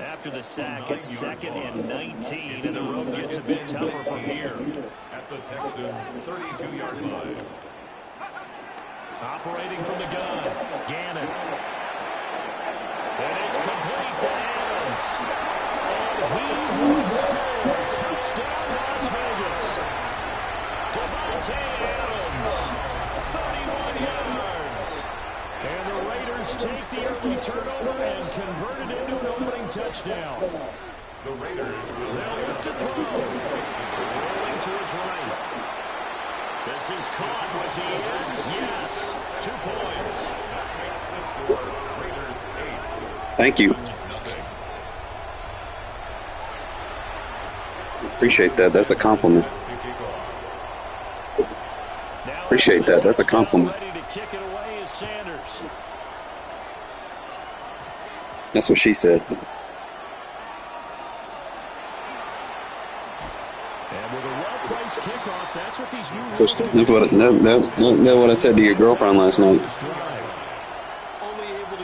After the sack, it's 2nd and 19, and the road gets a bit tougher from here. At the Texans' 32-yard line. Operating from the gun, Gannon. And it's complete to Adams. And he will score. Touchdown, Las Vegas. Devontae Adams, 31 yards. And the Raiders take the early turnover and convert it into an opening touchdown. The Raiders will They'll look to throw. Rolling to his right. This is caught. Was he in? Yes. 2 points. That makes the score Raiders 8. Thank you. Appreciate that. That's a compliment. Appreciate that. That's a compliment. Ready to kick it away is Sanders. That's what she said. And with a well-priced kickoff, that's what these new rules do. That's what I said to your girlfriend last night.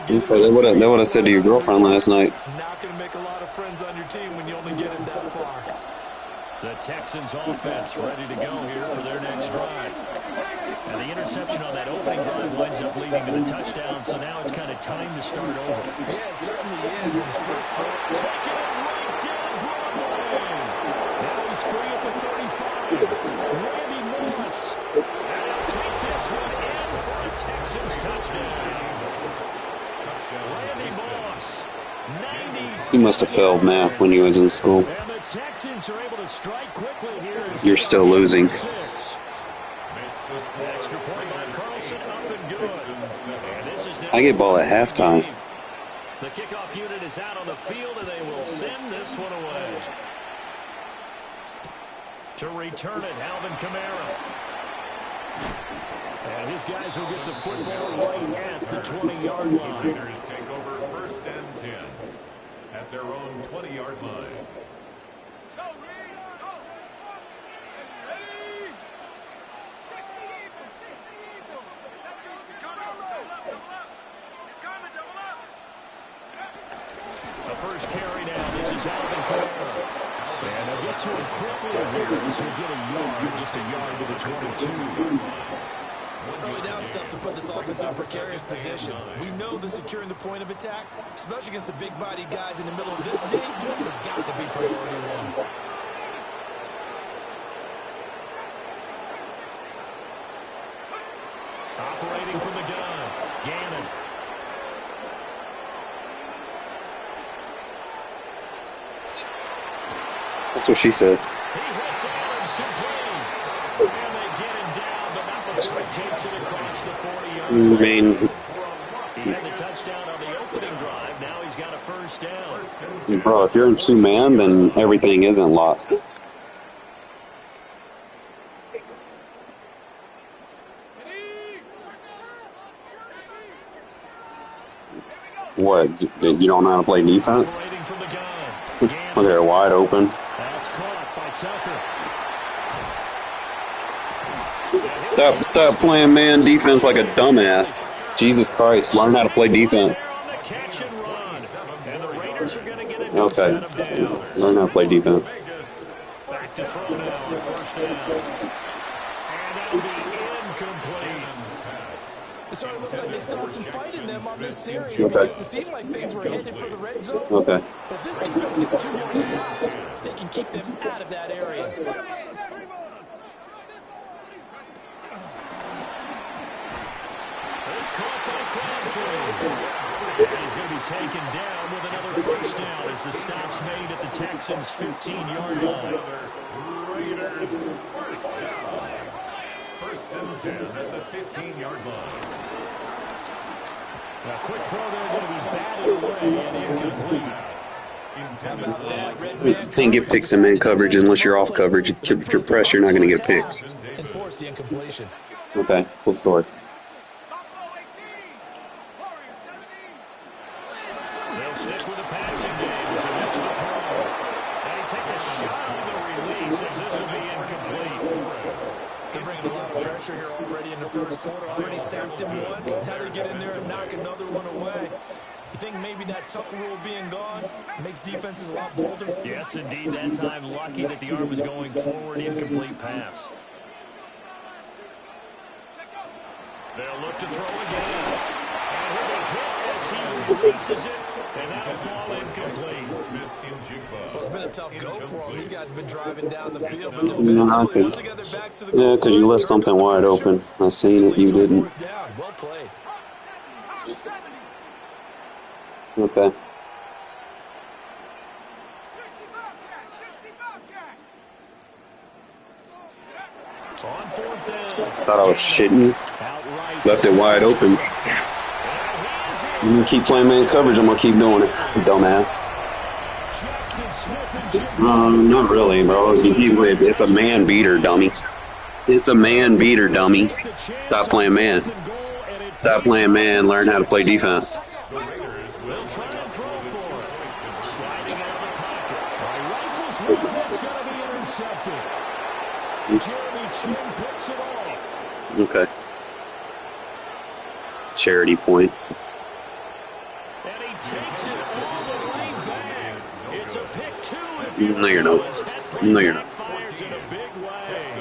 That's what I said to your girlfriend last night. Not going to make a lot of friends on your team when you only get it that far. The Texans offense ready to go here for their next drive. And the interception on that opening drive winds up leading to the touchdown, so now it's kind of time to start over. Yeah, it certainly is. His first throw, taking it right down Broadway. Now he's free at the 35. Randy Moss. And he'll take this one in for a Texans touchdown. Randy Moss. 96. He must have failed math when he was in school. And the Texans are able to strike quickly here. You're still losing. Extra point by Carlson, up and good. And this is I get ball at halftime. The kickoff unit is out on the field, and they will send this one away. To return it, Alvin Kamara. And his guys will get the football right at the 20-yard line. The Raiders take over 1st and 10 at their own 20-yard line. The first carry now. This is Alvin Kamara. And they'll get to him quickly here as he'll get a yard, just a yard to the 22. Early down stuff to put this offense in a precarious position. We know that securing the point of attack, especially against the big-bodied guys in the middle of this team, has got to be priority one. Operating from the gun, Gannon. That's what she said. He hits Adams complete. And they get him down, but not before he takes it across the 40-yard line. I mean, He had the touchdown on the opening drive. Now he's got a first down. bro, if you're in 2-man, then everything isn't locked. What? You don't know how to play defense? Operating from the gun. Well, they're wide open. That's caught by Tucker. Stop playing man defense like a dumbass. Jesus Christ, learn how to play defense. Okay, learn how to play defense. Back to throw now on first down. And that'll be incomplete. So it looks like they still have some fight in them on this series because it seemed like things were headed for the red zone. Okay. But this defense gets 2 more stops. They can keep them out of that area. It's caught by Crabtree. And he's going to be taken down with another first down as the stop's made at the Texans' 15-yard line. Raiders first down. First and 10 at the 15-yard line. A quick throw there going to be batted away and incomplete. You can't get picks in man coverage unless you're off coverage. If you're pressed, you're not going to get picked. Enforce the incompletion. Okay, full story. They'll stick with the passing game as he makes the throw. And he takes a shot on the release as this will be incomplete. They're bringing a lot of pressure here already in the first quarter. Already sacked him once. Now they get in there and knock another one away. You think maybe that Tucker rule being gone makes defenses a lot bolder? Yes, indeed. That time, lucky that the arm was going forward. Incomplete pass. They'll look to throw again. And he'll be hit as he releases it. And that'll fall incomplete. Well, it's been a tough go for them. These guys have been driving down the field, but defensively, once they got their backs to the goal, Yeah, because you left something wide open. I seen it. You didn't. Well played. Okay. On fourth down. Thought I was shitting you. Left it wide open. You can keep playing man coverage. I'm gonna keep doing it, dumbass. Not really, bro. It's a man beater, dummy. It's a man beater, dummy. Stop playing man. Stop playing man. Learn how to play defense. The Raiders will try and throw for it. Sliding out of the pocket. Rifles one that's going to be intercepted. Jeremy Chin picks it off. Okay. Charity points. And he takes it all the way back. It's a pick two if you No, you're not. No, you're not. Fires in a big way.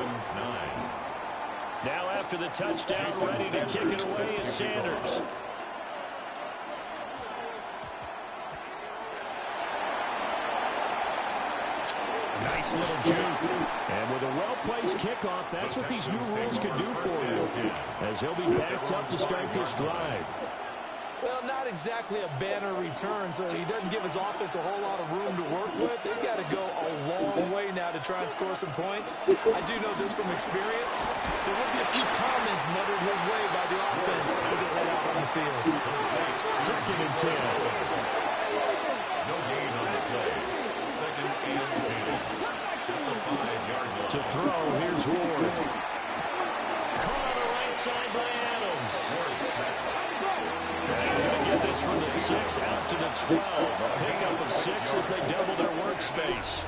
Now after the touchdown, ready to kick it away is Sanders. Nice little juke. And with a well-placed kickoff, that's what these new rules can do for you. As he'll be backed up to start this drive. Well, not exactly a banner return, so he doesn't give his offense a whole lot of room to work with. They've got to go a long way now to try and score some points. I do know this from experience. There will be a few comments muttered his way by the offense as they head out on the field. Second and 10. No gain on the play. Second and 10. At the 5-yard line. To throw, here's Ward. Caught on the right side by Adams. And he's going to get this from the 6 out to the 12. A pickup of 6 as they double their workspace.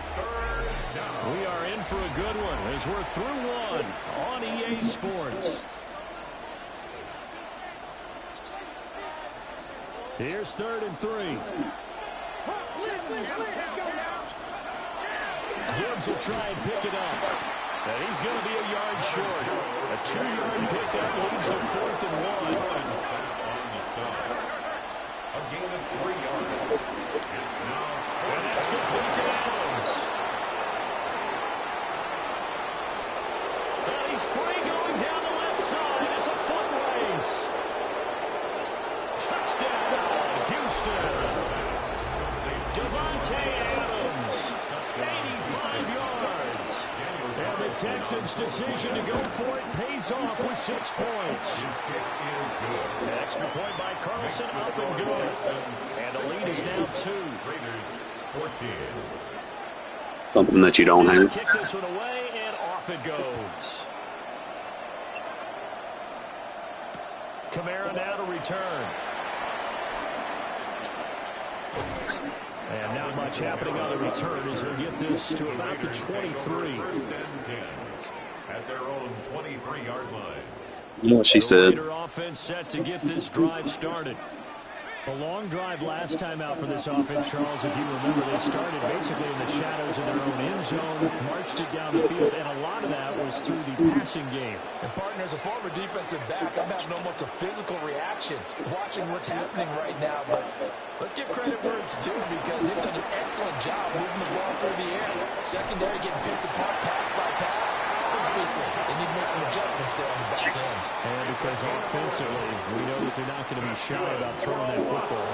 We are in for a good one as we're through one on EA Sports. Here's 3rd and 3. Gibbs will try and pick it up. And he's going to be a yard short. A 2-yard pickup leads to 4th and 1. A gain of 3 yards. It's now. And that's complete to Adams. And he's free going down the left side. It's a foot race. Touchdown, Houston. Devontae Adams, 85 yards. And the Texans' decision to go for it pays off with 6 points. An extra point by Carlson, up and good. And the lead is now 2. Raiders 14. Something that you don't have. Kick this one away, and off it goes. Kamara now to return. And now by Watch happening on the return as he'll get this to about the 23. First and 10 at their own 23-yard line. You know what she The said? Raider offense set to get this drive started. A long drive last time out for this offense, Charles. If you remember, they started basically in the shadows of their own end zone, marched it down the field, and a lot of that was through the passing game. And, partner, as a former defensive back, I'm having almost a physical reaction watching what's happening right now. But let's give credit where it's due because they've done an excellent job moving the ball through the air. Secondary getting picked apart pass by pass. Obviously, they need to make some adjustments there on the back end. And because offensively, we know that they're not going to be shy about throwing that football.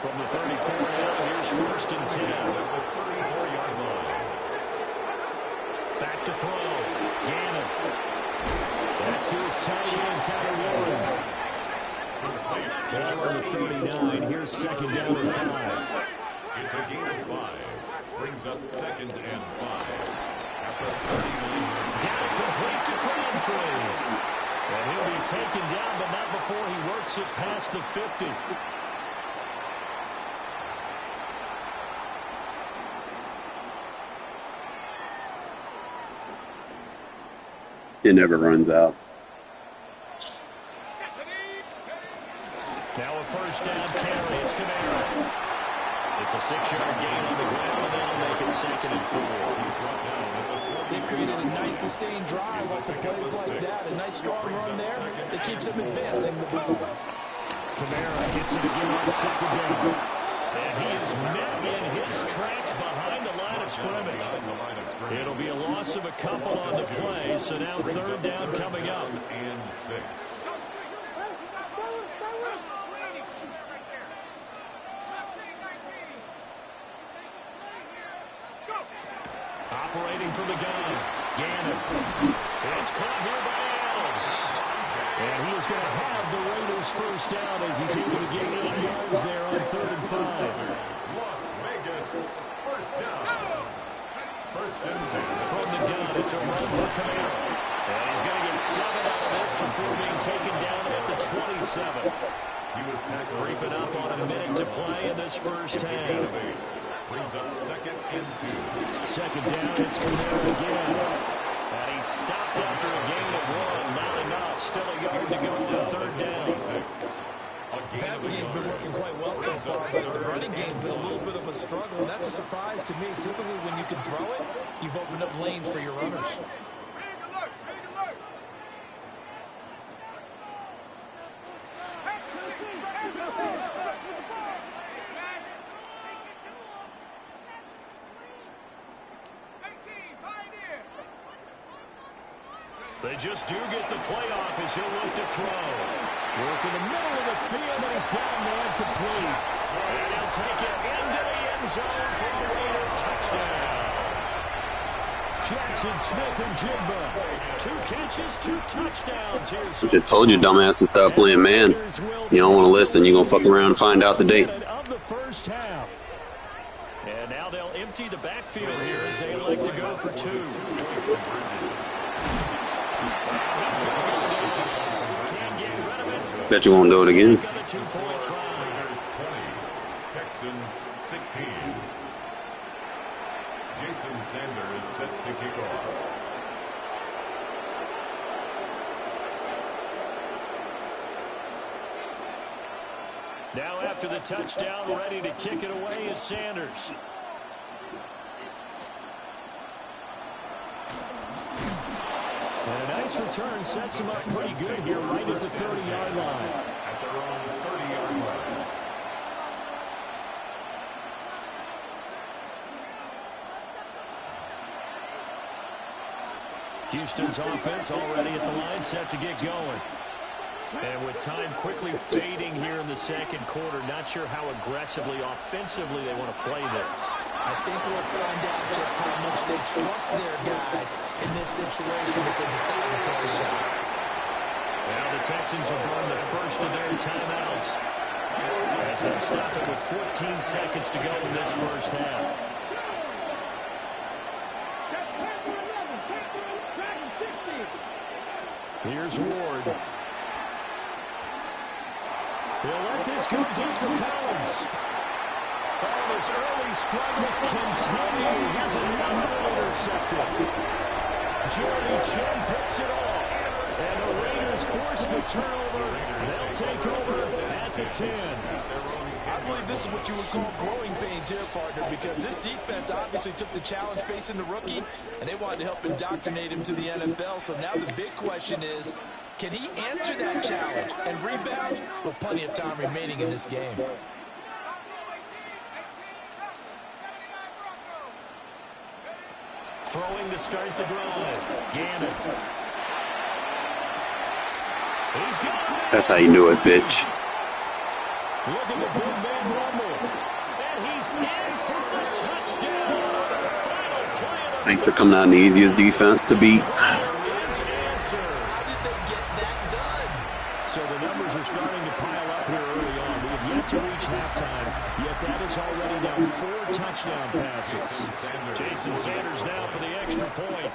From the 34 now, here's first and 10 at the 34-yard line. Back to throw. Gannon. That's to his tight end, Tyler Warren. Ball on the 39. Here's second down and 5. It's a gain of 5. Brings up second and 5. At the 39. Got it complete to Crabtree. And he'll be taken down, but not before he works it past the 50. It never runs out. Now a first down carry. It's Kamara. It's a 6-yard gain on the ground, and that'll make it second and 4. They created a nice sustained drive off of plays like that. A nice strong run there that keeps them advancing the ball. Kamara gets it again on second down. And he is met in his tracks behind the line of scrimmage. It'll be a loss of a couple on the play, so now third down coming up. And 6. Operating from the gun, Gannon. It's caught here by Adams. And he is going to have the Raiders first down as he's able to gain 8 yards there on 3rd and 5. Las Vegas, first down. First and 10. From the gun, it's a run for Kamara. And he's going to get 7 out of this before being taken down at the 27. He was tackled. Creeping up on a minute to play in this first half. Brings up second and 2. Second down, it's Kamara again. And he's stopped after a gain of 1. Not enough. Still a yard to go on third down. The passing game's been working quite well so far, but the running game's been a little bit of a struggle, and that's a surprise to me. Typically, when you can throw it, you've opened up lanes for your runners. They just do get the playoff as he'll look to throw. Work in the middle of the field, and he's got a man complete. And he'll take it into the end zone for a Raider touchdown. Jackson Smith and Jigba. 2 catches, 2 touchdowns here. I just told you, dumbass, to stop playing man. You don't want to listen. You're going to fuck around and find out the date. Of the first half. And now they'll empty the backfield here as they elect to go for 2. Bet you won't do it again. Texans 16. Jason Sanders set to kick off. Now after the touchdown, ready to kick it away is Sanders. And a nice return sets him up pretty good here right at the 30-yard line. At their own 30-yard line. Houston's offense already at the line, set to get going. And with time quickly fading here in the second quarter, not sure how aggressively, offensively they want to play this. I think we'll find out just how much they trust their guys in this situation if they decide to take a shot. Now the Texans will burn the first of their timeouts as they stop it with 14 seconds to go in this first half. Here's Ward. He'll let this go deep for Collins. And the those early struggles continue. Here's another interception. Jordy Chin picks it off. And the Raiders force the turnover. They'll take over at the 10. I believe this is what you would call growing pains here, partner, because this defense obviously took the challenge facing the rookie, and they wanted to help indoctrinate him to the NFL. So now the big question is, can he answer that challenge and rebound with plenty of time remaining in this game? Throwing to start the drive. Gannon. He's got it. That's how you do it, bitch. Look at the big man rumble. And he's in for the touchdown. Final play. Thanks for coming out in the easiest defense to beat. How did they get that done? So the numbers are starting to pile up here early on. We have yet to reach halftime, yet that is already now 4 touchdown passes. Jason Sanders now for the extra point.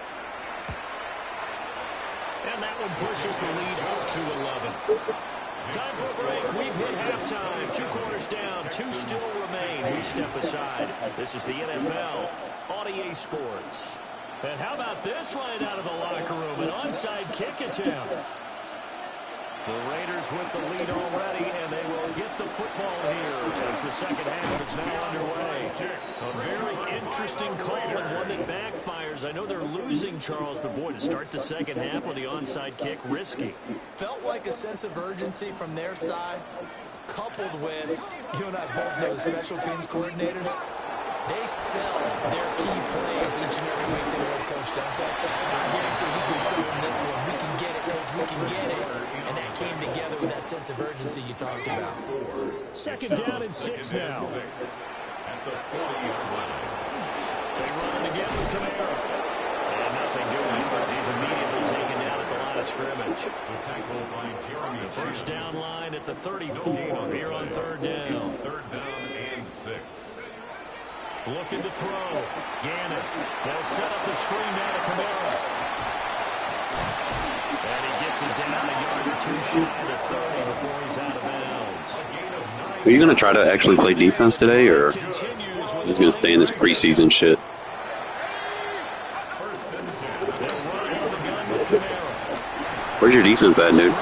And that one pushes the lead up to 11. Time for a break. We've hit halftime. 2 quarters down. 2 still remain. We step aside. This is the NFL on EA Sports. And how about this right out of the locker room? An onside kick attempt. The Raiders with the lead already, and they will get the football here as the second half is now underway. A very interesting call and one that backfires. I know they're losing, Charles, but boy, to start the second half with the onside kick, risky. Felt like a sense of urgency from their side, coupled with, you and I both know the special teams coordinators, they sell their key plays each and every week to their head coach, don't they? And I guarantee he's been selling this one. We can get it, coach, we can get it. And that came together with that sense of urgency you talked about. Second down and 6 now. At the 40-yard line. They run it again with Camara. And nothing doing, but he's immediately taken down at the line of scrimmage. The tackle by Jeremy. The first down line at the 34 here on third down. It's 3rd down and 6. Looking to throw. Gannon. They'll set up the screen now to Camara. And he gets it down a yard or 2 shy of the 30 before he's out of bounds. Are you going to try to actually play defense today, or he's going to stay in this preseason shit? Where's your defense at, dude?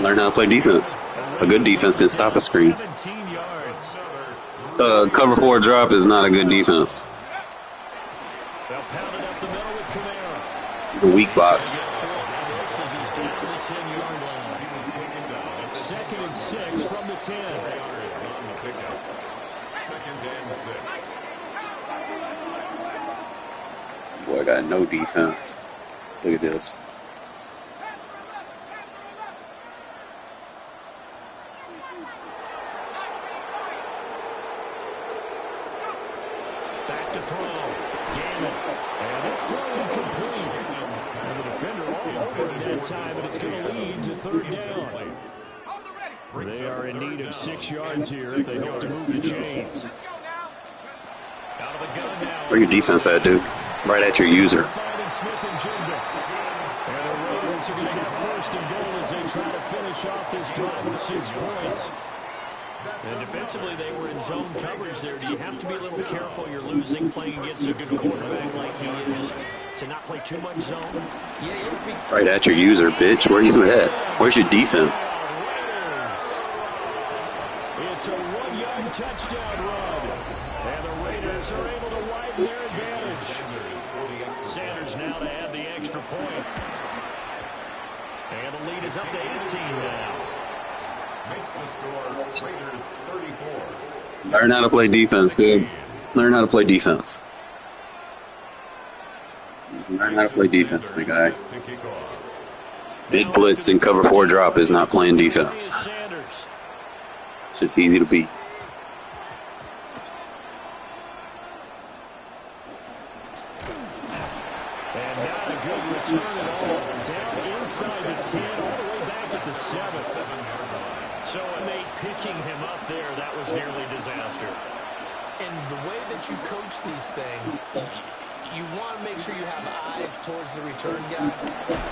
Learn how to play defense. A good defense can stop a screen. Cover 4 drop is not a good defense. The weak box. Second and 6 from the 10. Boy, I got no defense. Look at this. Back to throw. Gannon. And it's throw incomplete. And the defender all over in that time, and it's going to lead to 3rd down. They are in need of 6 yards here if they hope to move the chains. Out of the gun now. Where your defense at, dude? Right at your user. Smith and Jigba. And the Raiders are going to have 1st and goal as they try to finish off this drive with 6 points. And defensively, they were in zone coverage there. Do you have to be a little careful? You're losing, playing against a good quarterback like he is, to not play too much zone? Right at your user, bitch. Where you at? Where's your defense? It's a 1-yard touchdown run. And the Raiders are able to widen their advantage. Sanders now to add the extra point. And the lead is up to 18 now. Makes the score Raiders 34. Learn how to play defense, dude. Learn how to play defense. Learn how to play defense, my guy. Mid blitz and cover 4 drop is not playing defense. It's just easy to beat. And not a good return at all. Down inside the 10, all the way back at the 7. So when they picking him up there, that was nearly disaster. And the way that you coach these things, you want to make sure you have eyes towards the return guy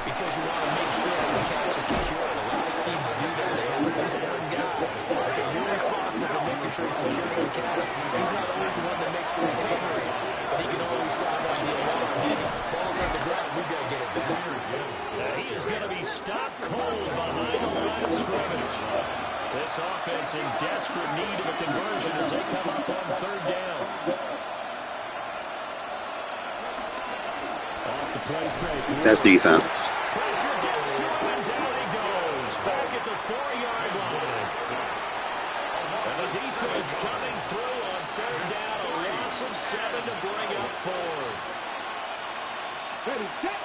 because you want to make sure that the catch is secured. A lot of teams do that. They have at least one guy. Okay, you're sure he secures the catch. He's not always the one that makes the recovery, but he can always sound out the alarm. Hey, ball's on the ground. We've got to get it back. He is going to be stopped cold behind the line of scrimmage. This offense in desperate need of a conversion as they come up on third down. Off the play fake. That's defense. Pressure gets to him, and down he goes. Back at the 4-yard line. And the defense coming through on third down. A loss of 7 to bring up fourth. Ready, set.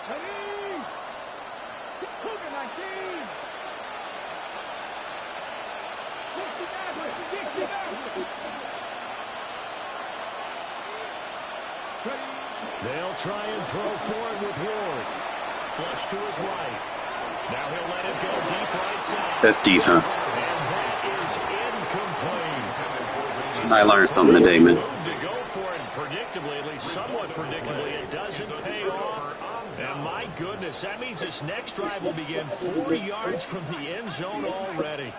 Ready. Cougar 19. 69. They'll try and throw forward with Ward. Flush to his right. Now he'll let it go deep right side. That's defense. And that is incomplete. I learned something today, man. To go for it predictably, at least somewhat predictably, it doesn't pay off. And my goodness, that means this next drive will begin 4 yards from the end zone already.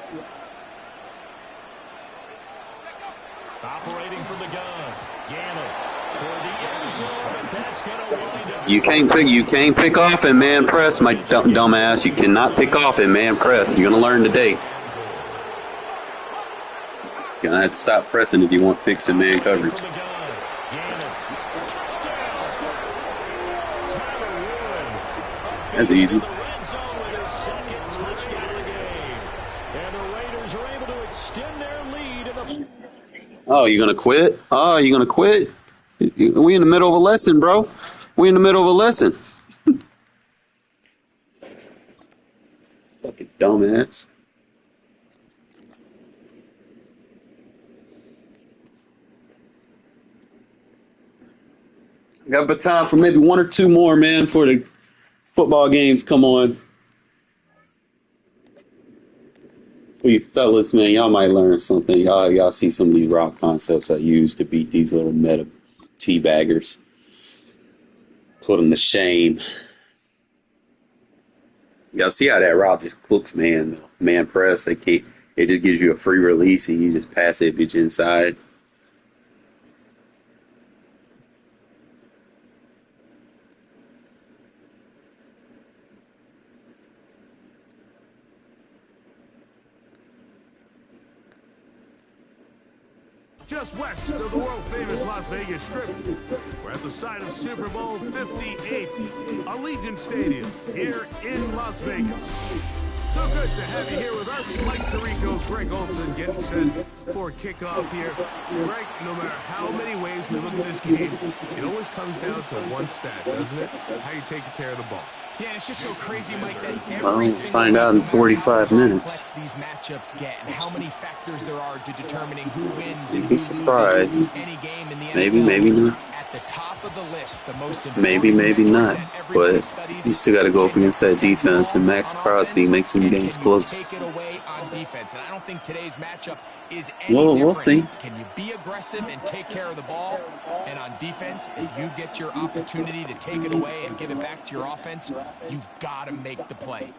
Operating from the gun. Gannon toward the end zone, but that's going to wind up. You can't pick off in man press, my dumbass. You cannot pick off in man press. You're gonna learn today. You're gonna have to stop pressing if you want picks in man coverage. That's easy. Oh, you gonna quit? Oh, you gonna quit? We in the middle of a lesson, bro. We in the middle of a lesson. Fucking dumbass. Got but time for maybe 1 or 2 more, man, for the football games come on. For you fellas, man, y'all might learn something. Y'all see some of these route concepts I use to beat these little meta teabaggers. Put them to shame. Y'all see how that route just cooks, man. Man press, it just gives you a free release and you just pass that bitch inside. Just west of the world-famous Las Vegas Strip, we're at the site of Super Bowl 58, Allegiant Stadium, here in Las Vegas. So good to have you here with us. Mike Tirico, Greg Olson getting set for kickoff here. Greg, no matter how many ways we look at this game, it always comes down to one stat, doesn't it? How you taking care of the ball. Yeah, it's just so crazy, Mike, that Well, we'll find out in 45 minutes. These matchups get and how many factors there are to determining who wins and You'd who be surprised. loses any game in the NFL. Maybe not. At the top of the list, the most Maybe not. But you still got to go up against that defense, and Max Crosby makes some games close. Take it away on defense, and I don't think today's matchup is any We'll different. see. Can you be aggressive and take care of the ball? And on defense, if you get your opportunity to take it away and give it back to your offense, you've got to make the play.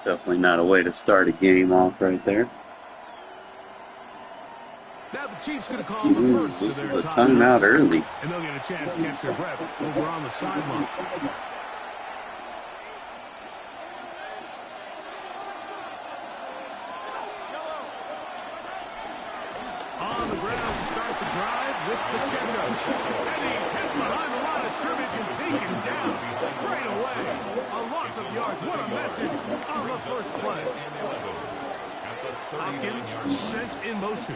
Definitely not a way to start a game off right there. Now the Chiefs going to call the first. This is a timeout early. And they'll get a chance to catch their breath over on the sideline. On the ground to start the drive with Pacheco. And he's hit behind the line of scrimmage and taken down right away. A loss of yards. What a message on the first play. Hopkins sent in motion.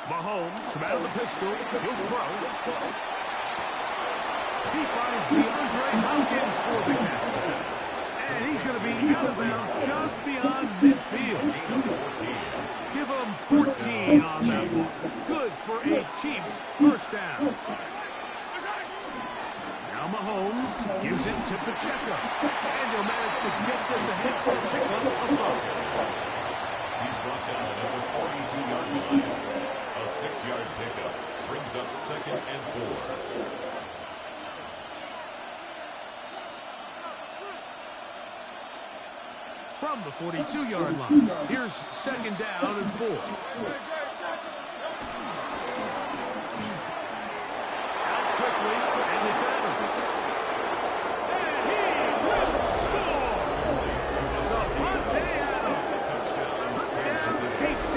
Mahomes, out of the pistol, he'll throw. He finds DeAndre Hopkins for the catch pass. And he's going to be out of bounds just beyond midfield. Give him 14 on that one. Good for a Chiefs first down. Now Mahomes gives it to Pacheco. And he'll manage to get this ahead for a pickup of 5. He's brought down at the 42-yard line. A 6-yard pickup brings up 2nd and 4. From the 42-yard line, here's 2nd down and 4. Out quickly, and it's Adams. And he will score! Davante Adams. Touchdown, KC.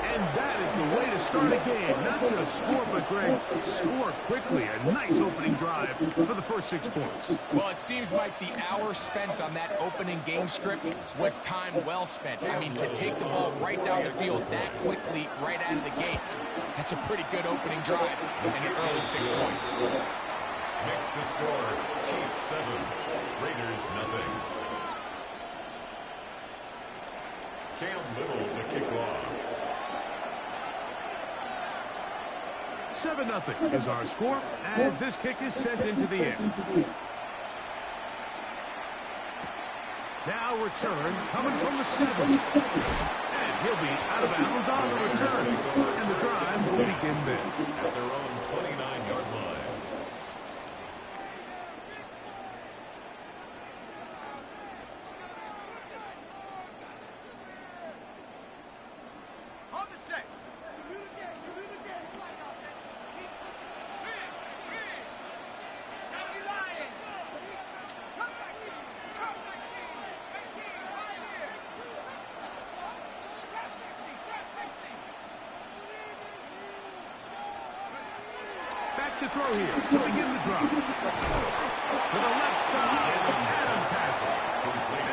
And that is the way to start a game. Not just score, but Greg, score quickly. A nice opening drive for the first 6 points. Well, it seems like the hour spent on that opening game script was time well spent. I mean, to take the ball right down the field that quickly, right out of the gates, that's a pretty good opening drive and an early 6 points. Makes the score, Chiefs 7, Raiders nothing. Cam Little to kick off. 7-0 is our score as this kick is sent into the air. Now return coming from the 7. And he'll be out of bounds on the return. And the drive will begin there. At their own 29-yard line. On the set. Back to throw here to begin the drop. To the left side, Adams has it.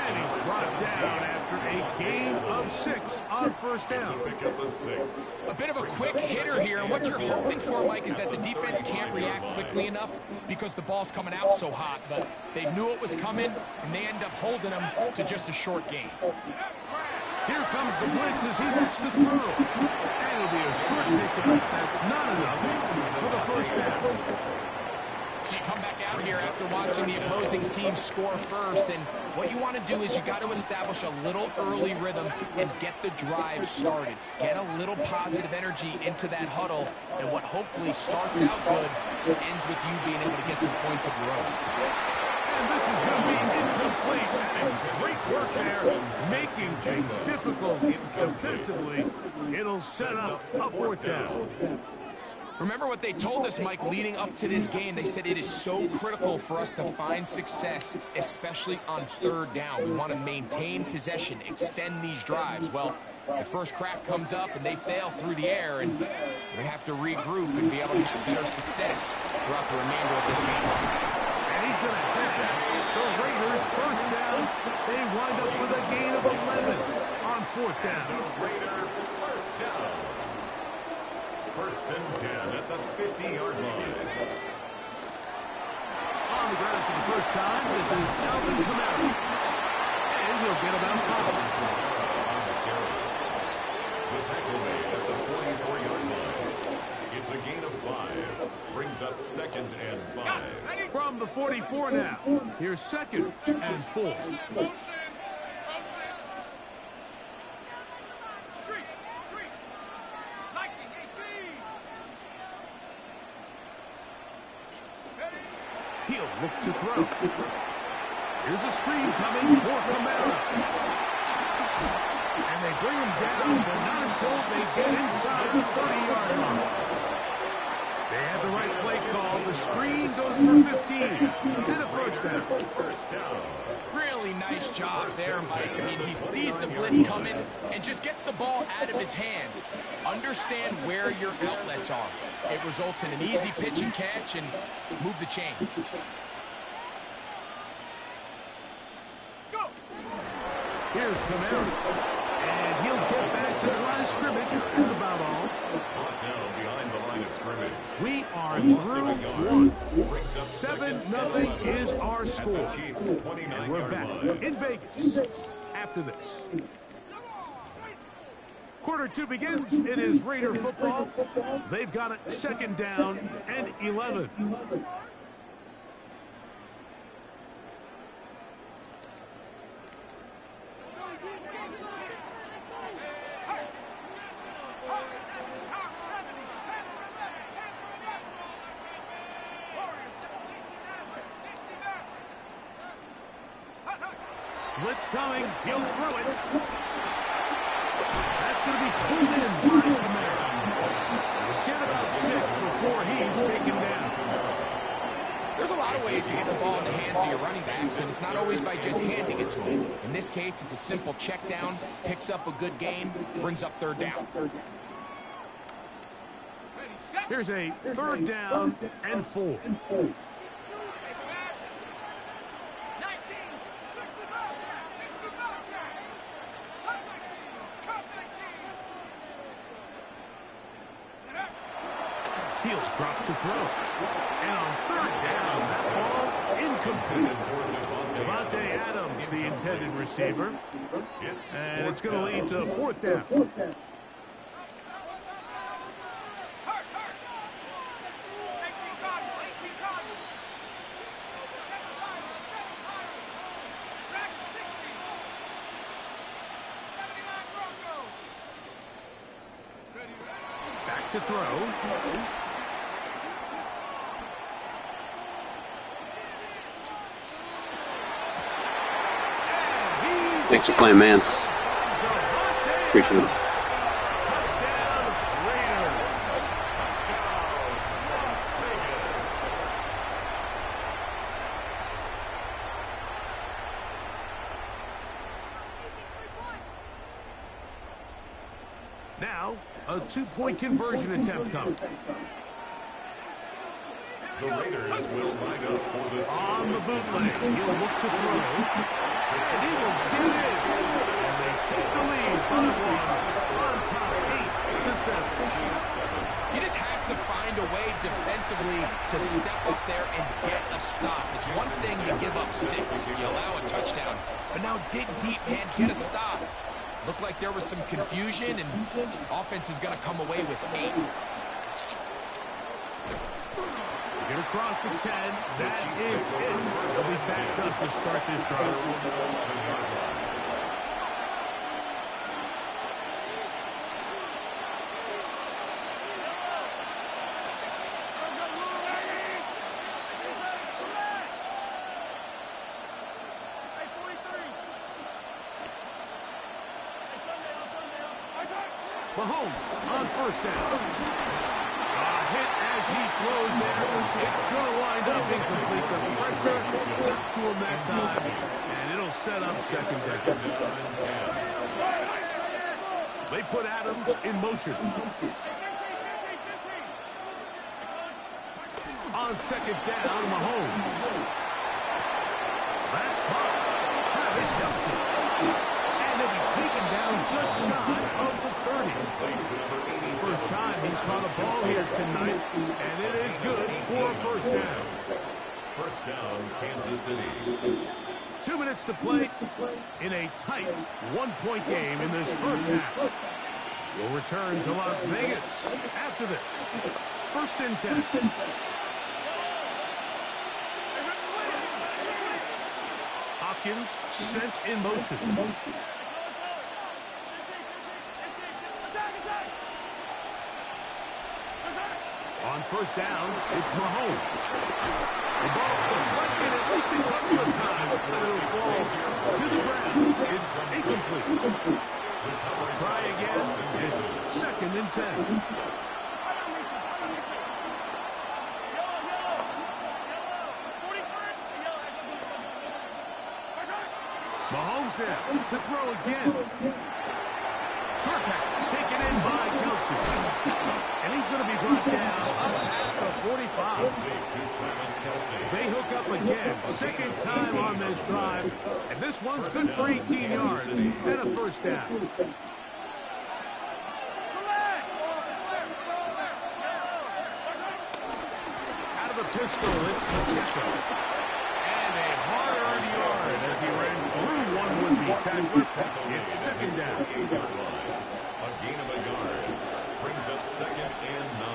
And he's brought down after a gain of 6 on first down. Pickup of 6. A bit of a quick hitter here, and what you're hoping for, Mike, is that the defense can't react quickly enough because the ball's coming out so hot, but they knew it was coming, and they end up holding them to just a short gain. Here comes the blitz as he looks to throw. And it'll be a short pickup. That's not enough for the first down. So you come back out here after watching the opposing team score first, and what you want to do is you got to establish a little early rhythm and get the drive started. Get a little positive energy into that huddle, and what hopefully starts out good ends with you being able to get some points of your own. And this is going to be incomplete. And great work there, making things difficult defensively. It'll set up a 4th down. Remember what they told us, Mike, leading up to this game. They said it is so critical for us to find success, especially on 3rd down. We want to maintain possession, extend these drives. Well, the first crack comes up and they fail through the air, and we have to regroup and be able to have better success throughout the remainder of this game. And he's going to hit that. The Raiders first down. They wind up with a gain of 11 on 4th down. Raider first down. 1st and 10 at the 50-yard line. On the ground for the first time, this is Alvin Kamara. And he'll get about 5. The tackle made at the 44-yard line. It's a gain of 5. Brings up 2nd and 5. From the 44 now. Here's 2nd and 4. He'll look to throw. Here's a screen coming for Kamara. And they bring him down, but not until they get inside the 30-yard line. They had the right play call. The screen goes for 15. And a first down. Really nice job there, Mike. I mean, he sees the blitz coming and just gets the ball out of his hands. Understand where your outlets are. It results in an easy pitch and catch and move the chains. Go! Here's Kamara. And he'll get back to the line of scrimmage. That's about all. Brought down behind the line of scrimmage. We are through 1. 7-0 is our score. And we're back in Vegas after this. Quarter 2 begins. It is Raider football. They've got it 2nd down and 11. Blitz coming. He'll throw it. That's going to be pulled in by Kamara. We'll get about 6 before he's taken down. There's a lot of ways to get the ball in the hands of your running backs, and it's not always by just handing it to them. In this case, it's a simple check down, picks up a good gain, brings up 3rd down. Here's a 3rd down and 4. He'll drop to throw. And on 3rd down, that ball incomplete. Devontae Adams, the intended receiver. And it's going to lead to 4th down. Back to throw. Thanks for playing, man. Appreciate it. Now, a 2-point conversion attempt coming. The Raiders will line up for the on the bootleg. He'll look to throw. And he will get it in. And they take the lead by 1 on top 8-7. You just have to find a way defensively to step up there and get a stop. It's one thing to give up 6. You allow a touchdown. But now dig deep, man. Get a stop. Looked like there was some confusion, and offense is going to come away with 8. Get across the 10. That is it. They'll be backed up to start this drive. Mahomes on 1st down. A hit as he throws there. It's going to wind up incomplete. The pressure got to him that time, and it'll set up 2nd down. They put Adams in motion. On 2nd down, Mahomes. That's caught. Travis Kelce. And he'll be taken down just shy of the 30. First time he's caught a ball here tonight, and it is good for a 1st down. 1st down, Kansas City. 2 minutes to play in a tight 1-point game in this 1st half. We'll return to Las Vegas after this. 1st and 10. Hopkins sent in motion. On 1st down, it's Mahomes. The ball deflected at least a couple of times, but it'll fall to the ground. It's incomplete. Try again. It's 2nd and 10. Mahomes now to throw again. Short pass taken in by Kelce. And he's going to be brought down up past the 45. They hook up again. 2nd time on this drive. And this one's good for 18 yards and a 1st down. Out of the pistol, it's Pacheco. And a hard-earned yard as he ran through one would-be tackler. It's 2nd down. A gain of a yard. Brings up 2nd and 9.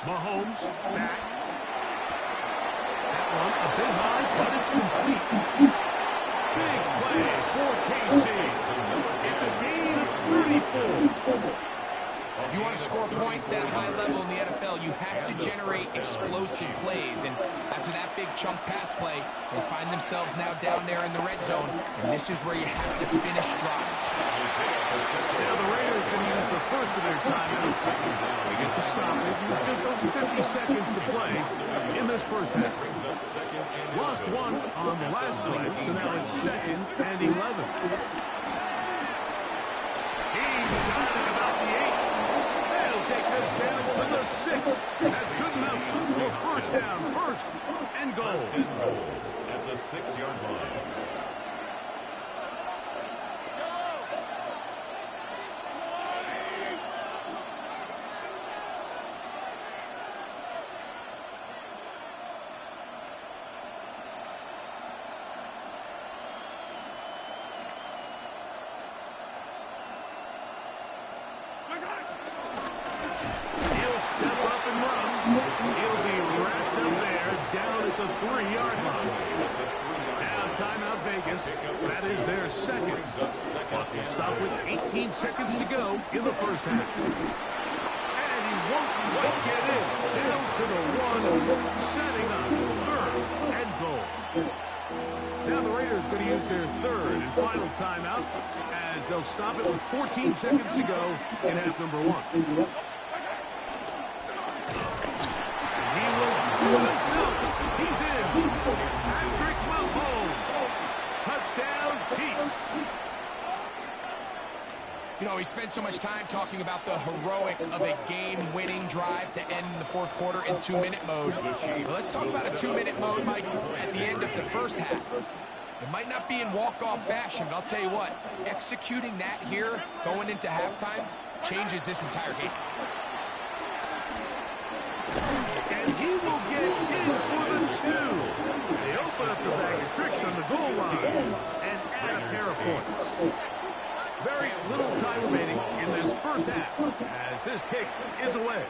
Mahomes back. That one a bit high, but it's complete. Big play for KC. It's a gain of 34. If you want to score points at a high level in the NFL, you have to generate explosive plays. And after that big chunk pass play, they find themselves now down there in the red zone. And this is where you have to finish drives. Now the Raiders going to use the first of their timeouts. They get the stoppage with just over 50 seconds to play in this first half. Lost one on the last play, so now it's 2nd and 11. He's got it about the 8. They'll take this down to the 6. That's good enough for first down, 1st and goal. At the 6-yard line. He'll step up and run. He'll be wrapped up there down at the 3-yard line. Now timeout Vegas. That is their 2nd. Clock will stop with 18 seconds to go in the first half. And he won't quite get in. Down to the 1, setting up 3rd and goal. Now the Raiders going to use their 3rd and final timeout as they'll stop it with 14 seconds to go in half number 1. He will do it himself. He's in. Patrick Mahomes. Touchdown, Chiefs. You know, we spent so much time talking about the heroics of a game-winning drive to end the 4th quarter in 2-minute mode. Well, let's talk about a 2-minute mode, Mike, at the end of the first half. It might not be in walk-off fashion, but I'll tell you what, executing that here, going into halftime, changes this entire game. And he will get in for the 2. They open up the bag of tricks on the goal line and add a pair of points. Very little time remaining in this first half as this kick is away.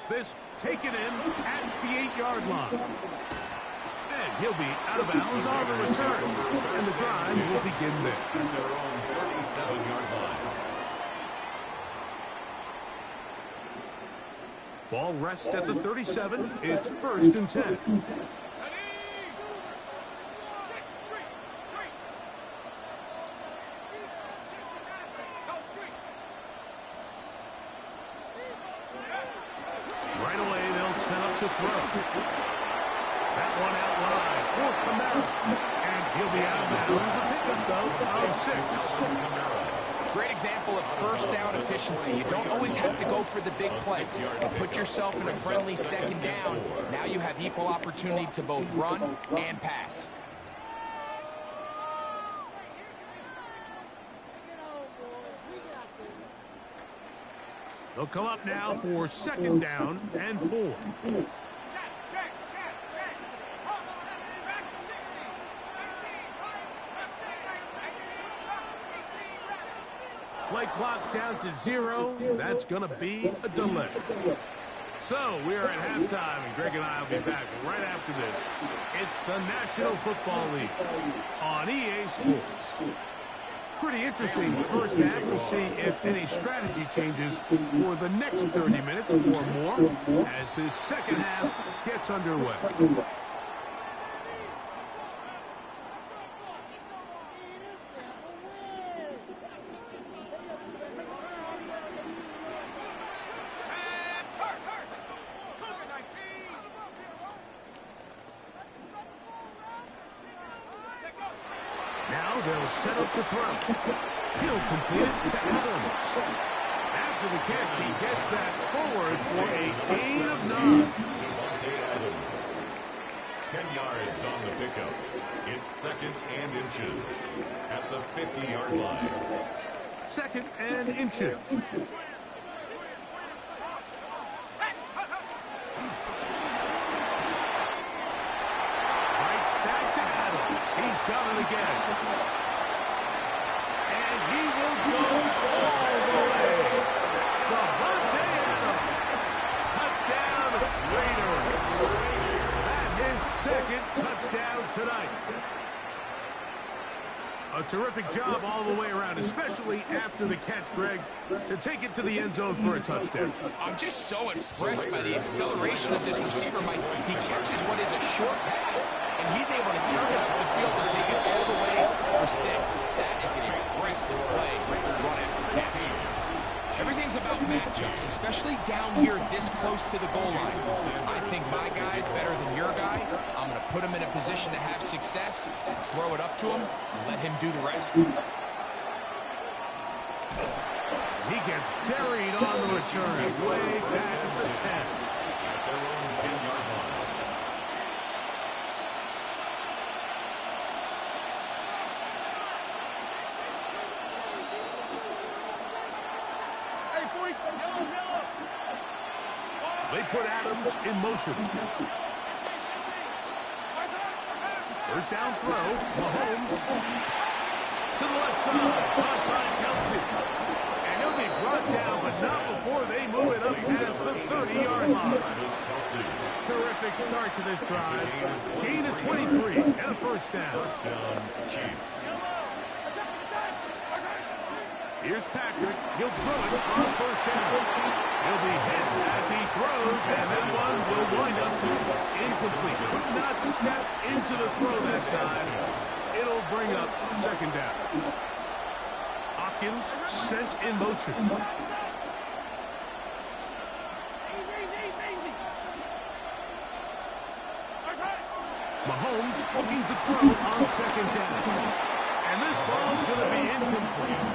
This taken in at the 8-yard line. And he'll be out of bounds on the return. And the drive will begin there. At their own 37-yard line. Ball rests at the 37. It's 1st and 10. Right away, they'll set up to throw. That one out wide for Kamara. And he'll be out of bounds. A pickup, though, of 6. Great example of first down efficiency. You don't always have to go for the big play. You put yourself in a friendly 2nd down. Now you have equal opportunity to both run and pass. They'll come up now for 2nd down and 4. Play clock down to 0. That's going to be a delay. So we are at halftime, and Greg and I will be back right after this. It's the National Football League on EA Sports. Pretty interesting first half. We'll see if any strategy changes for the next 30 minutes or more as this second half gets underway. Now they'll set up to throw. He'll complete it to Adams. After the catch, he gets that forward for a gain of 9. 10 yards on the pickup. It's 2nd and inches at the 50-yard line. 2nd and inches. Right back to Adams. done it again. And he will go all the way. Davante Adams. Touchdown, Raiders. That his second touchdown tonight. A terrific job all the way around, especially after the catch, Greg, to take it to the end zone for a touchdown. I'm just so impressed by the acceleration of this receiver, Mike. He catches what is a short pass, and he's able to turn it up the field and take it all the way for 6. That is an impressive play run after catch. Everything's about matchups, especially down here this close to the goal line. I think my guy's better than your guy. I'm going to put him in a position to have success, throw it up to him, and let him do the rest. He gets buried on the return, way back at the 10. At their own 10-yard line. They put Adams in motion. First down throw. Mahomes to the left side. Caught by Kelsey. And he'll be brought down, but not before they move it up past the 30-yard line. Terrific start to this drive. Gain of 23 and a first down. First down, Chiefs. Here's Patrick. He'll throw it on first down. He'll be hit as he throws, and that one will wind up incomplete. Could not step into the throw that time. It'll bring up second down. Hopkins sent in motion. Mahomes looking to throw on second down. And this ball's going to be incomplete.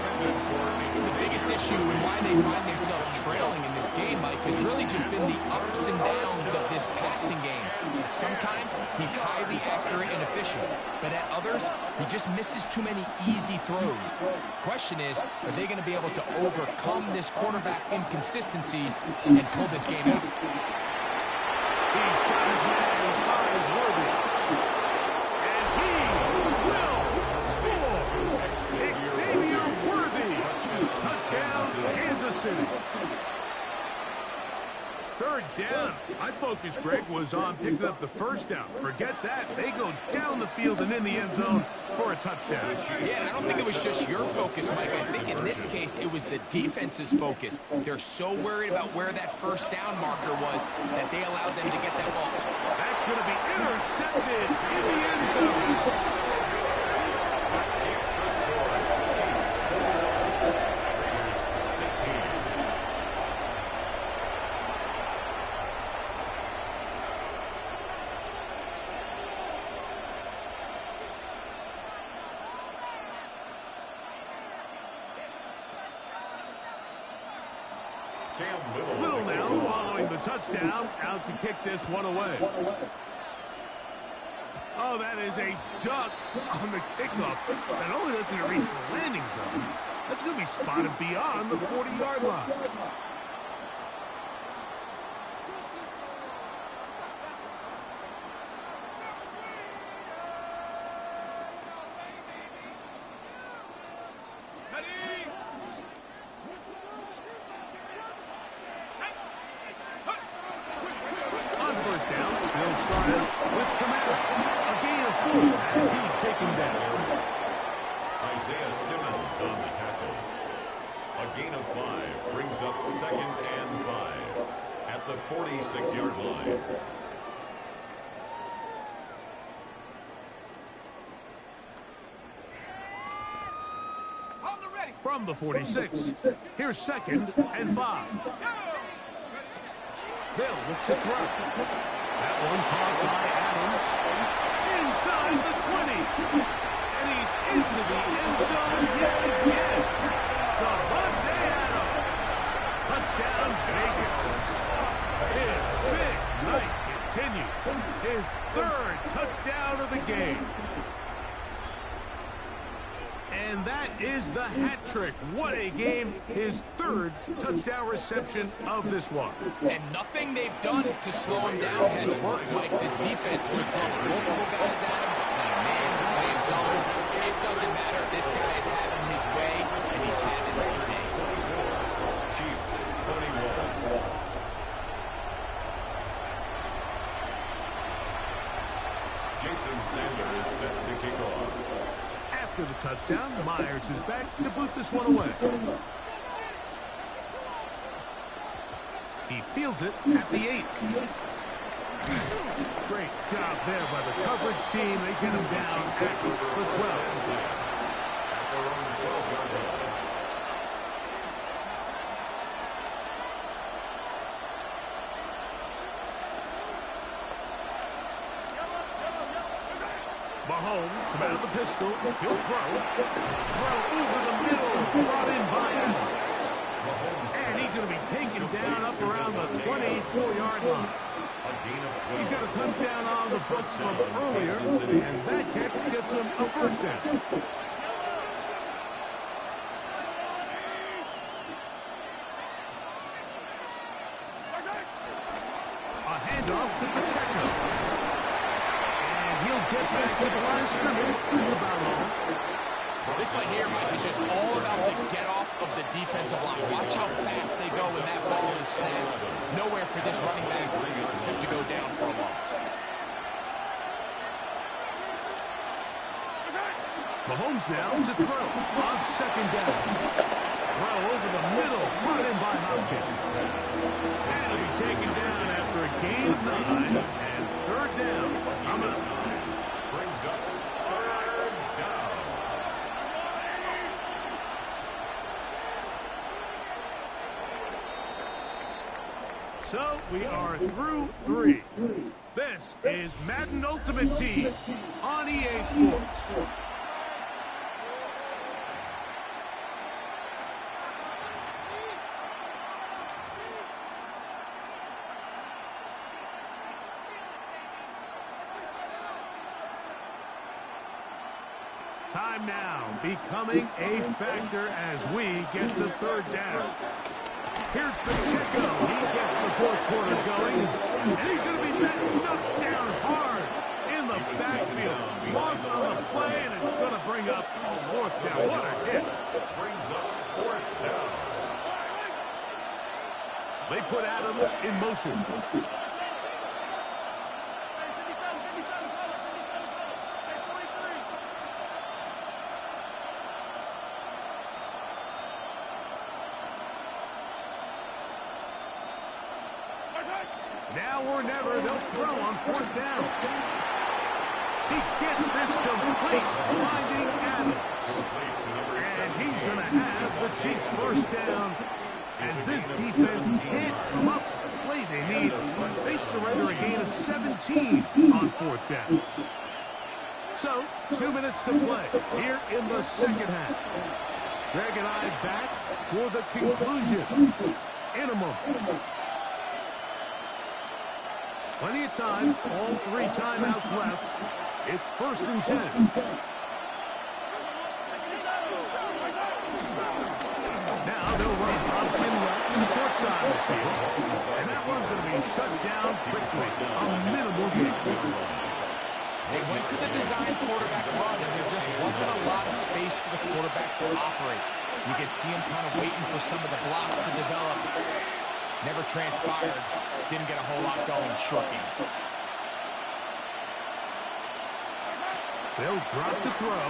The biggest issue and why they find themselves trailing in this game, Mike, has really just been the ups and downs of this passing game. Sometimes he's highly accurate and efficient, but at others, he just misses too many easy throws. The question is, are they going to be able to overcome this quarterback inconsistency and pull this game out? He's got his man, finds Worthy. And he will score. Xavier Worthy. Touchdown, Kansas City. Third down. My focus, Greg, was on picking up the first down. Forget that. They go down the field and in the end zone for a touchdown. Yeah, I don't think it was just your focus, Mike. I think in this case, it was the defense's focus. They're so worried about where that first down marker was that they allowed them to get that ball. That's going to be intercepted in the end zone. Little now following the touchdown, out to kick this one away. Oh, that is a duck on the kickoff. Not only doesn't it reach the landing zone, that's going to be spotted beyond the 40-yard line. From the 46, here's 2nd and 5. They'll look to throw. That one caught by Adams. Inside the 20. And he's into the end zone yet again. Davante Adams. Touchdown Vegas. His big night continues. His 3rd touchdown of the game. And that is the hat trick. What a game. His 3rd touchdown reception of this one. And nothing they've done to slow him down has worked, Mike. This defense, we're throwing multiple guys at him, playing man, playing zone. the touchdown. Myers is back to boot this one away. He fields it at the 8. Great job there by the coverage team. They get him down at the 12. Mahomes out of the pistol. He'll throw. Throw over the middle. Brought in by Adams. And he's going to be taken down up around the 24-yard line. He's got a touchdown on the books from earlier, and that catch gets him a first down. A handoff to Pacheco. And he'll get back to the line of scrimmage. That's about all. This play here, Mike, is just all about the get-off of the defensive line. Watch how fast they go when that ball is snapped. Nowhere for this running back except to go down for a loss. Mahomes now to throw on second down. Throw over the middle, brought in by Hopkins. And he'll be taken down after a gain of 9, and third down. I'm up. Brings up third down. So we are through 3. This is Madden Ultimate Team on EA Sports. Time now becoming a factor as we get to third down. Here's Pacheco. He gets the fourth quarter going, and he's going to be knocked down hard in the backfield. Lost on the play, and it's going to bring up fourth down. What a hit. Brings up fourth down. They put Adams in motion. Now or never, they'll throw on fourth down. He gets this complete, finding Adams. And he's going to have the Chiefs first down as this defense can't come up with the play they need. They surrender a gain of 17 on fourth down. So, 2 minutes to play here in the second half. Greg and I back for the conclusion in a moment. Plenty of time, all 3 timeouts left. It's 1st and 10. Now they'll run option left to the short side of the field. And that one's going to be shut down quickly. A minimal gain. They went to the design quarterback run, and there just wasn't a lot of space for the quarterback to operate. You could see him kind of waiting for some of the blocks to develop. Never transpired. Didn't get a whole lot going. Short game. They'll drop to throw.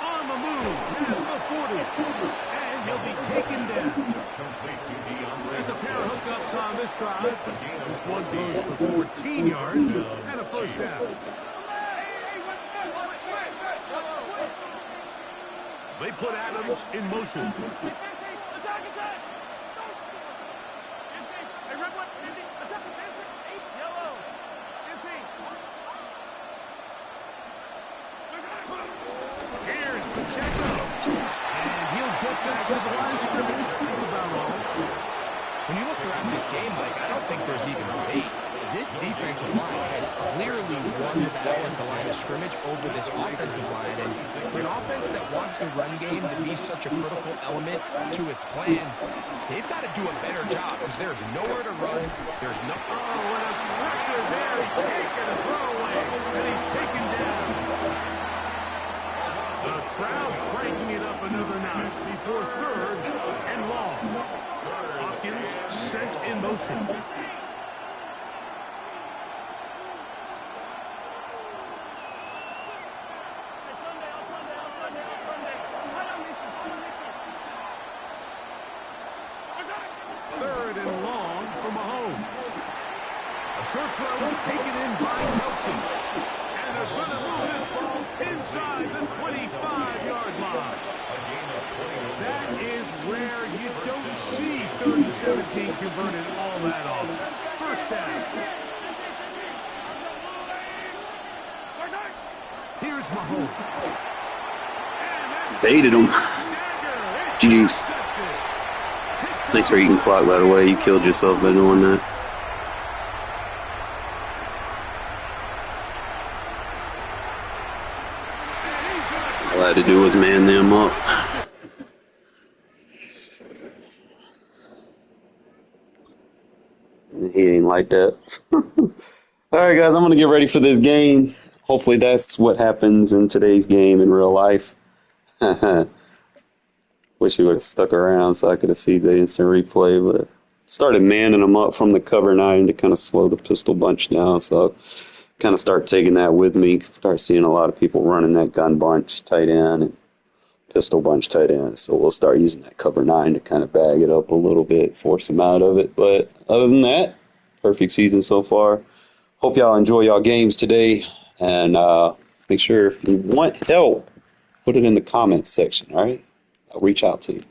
On the move. Past the 40. And he'll be taken down. It's a pair of hookups on this drive. This one goes for 14 yards and a first down. They put Adams in motion. Here's Pacheco. And he'll get back to the line of scrimmage. That's about all. When you look throughout this game, Mike, I don't think there's even debate. This defensive line has clearly won the battle at the line of scrimmage over this offensive line. And for an offense that wants the run game to be such a critical element to its plan, they've got to do a better job because there's nowhere to run. There's no... Oh, what a pressure there. He's taking a throwaway. And he's taken down. The crowd cranking it up another notch before third and long. Hopkins sent in motion. inside the 25-yard line. That is rare. You don't see 30-17 converted all that often. First down. Here's Mahomes. Baited him. GG's. Thanks for eating clock, by the way. You killed yourself by doing that. All I had to do was man them up. He ain't like that. Alright, guys, I'm going to get ready for this game. Hopefully that's what happens in today's game in real life. Wish he would have stuck around so I could have seen the instant replay, but started manning them up from the cover 9 to kind of slow the pistol bunch down. So kind of start taking that with me. Start seeing a lot of people running that gun bunch tight end and pistol bunch tight end. So we'll start using that cover 9 to kind of bag it up a little bit, force them out of it. But other than that, perfect season so far. Hope y'all enjoy y'all games today. And make sure if you want help, put it in the comments section, all right? I'll reach out to you.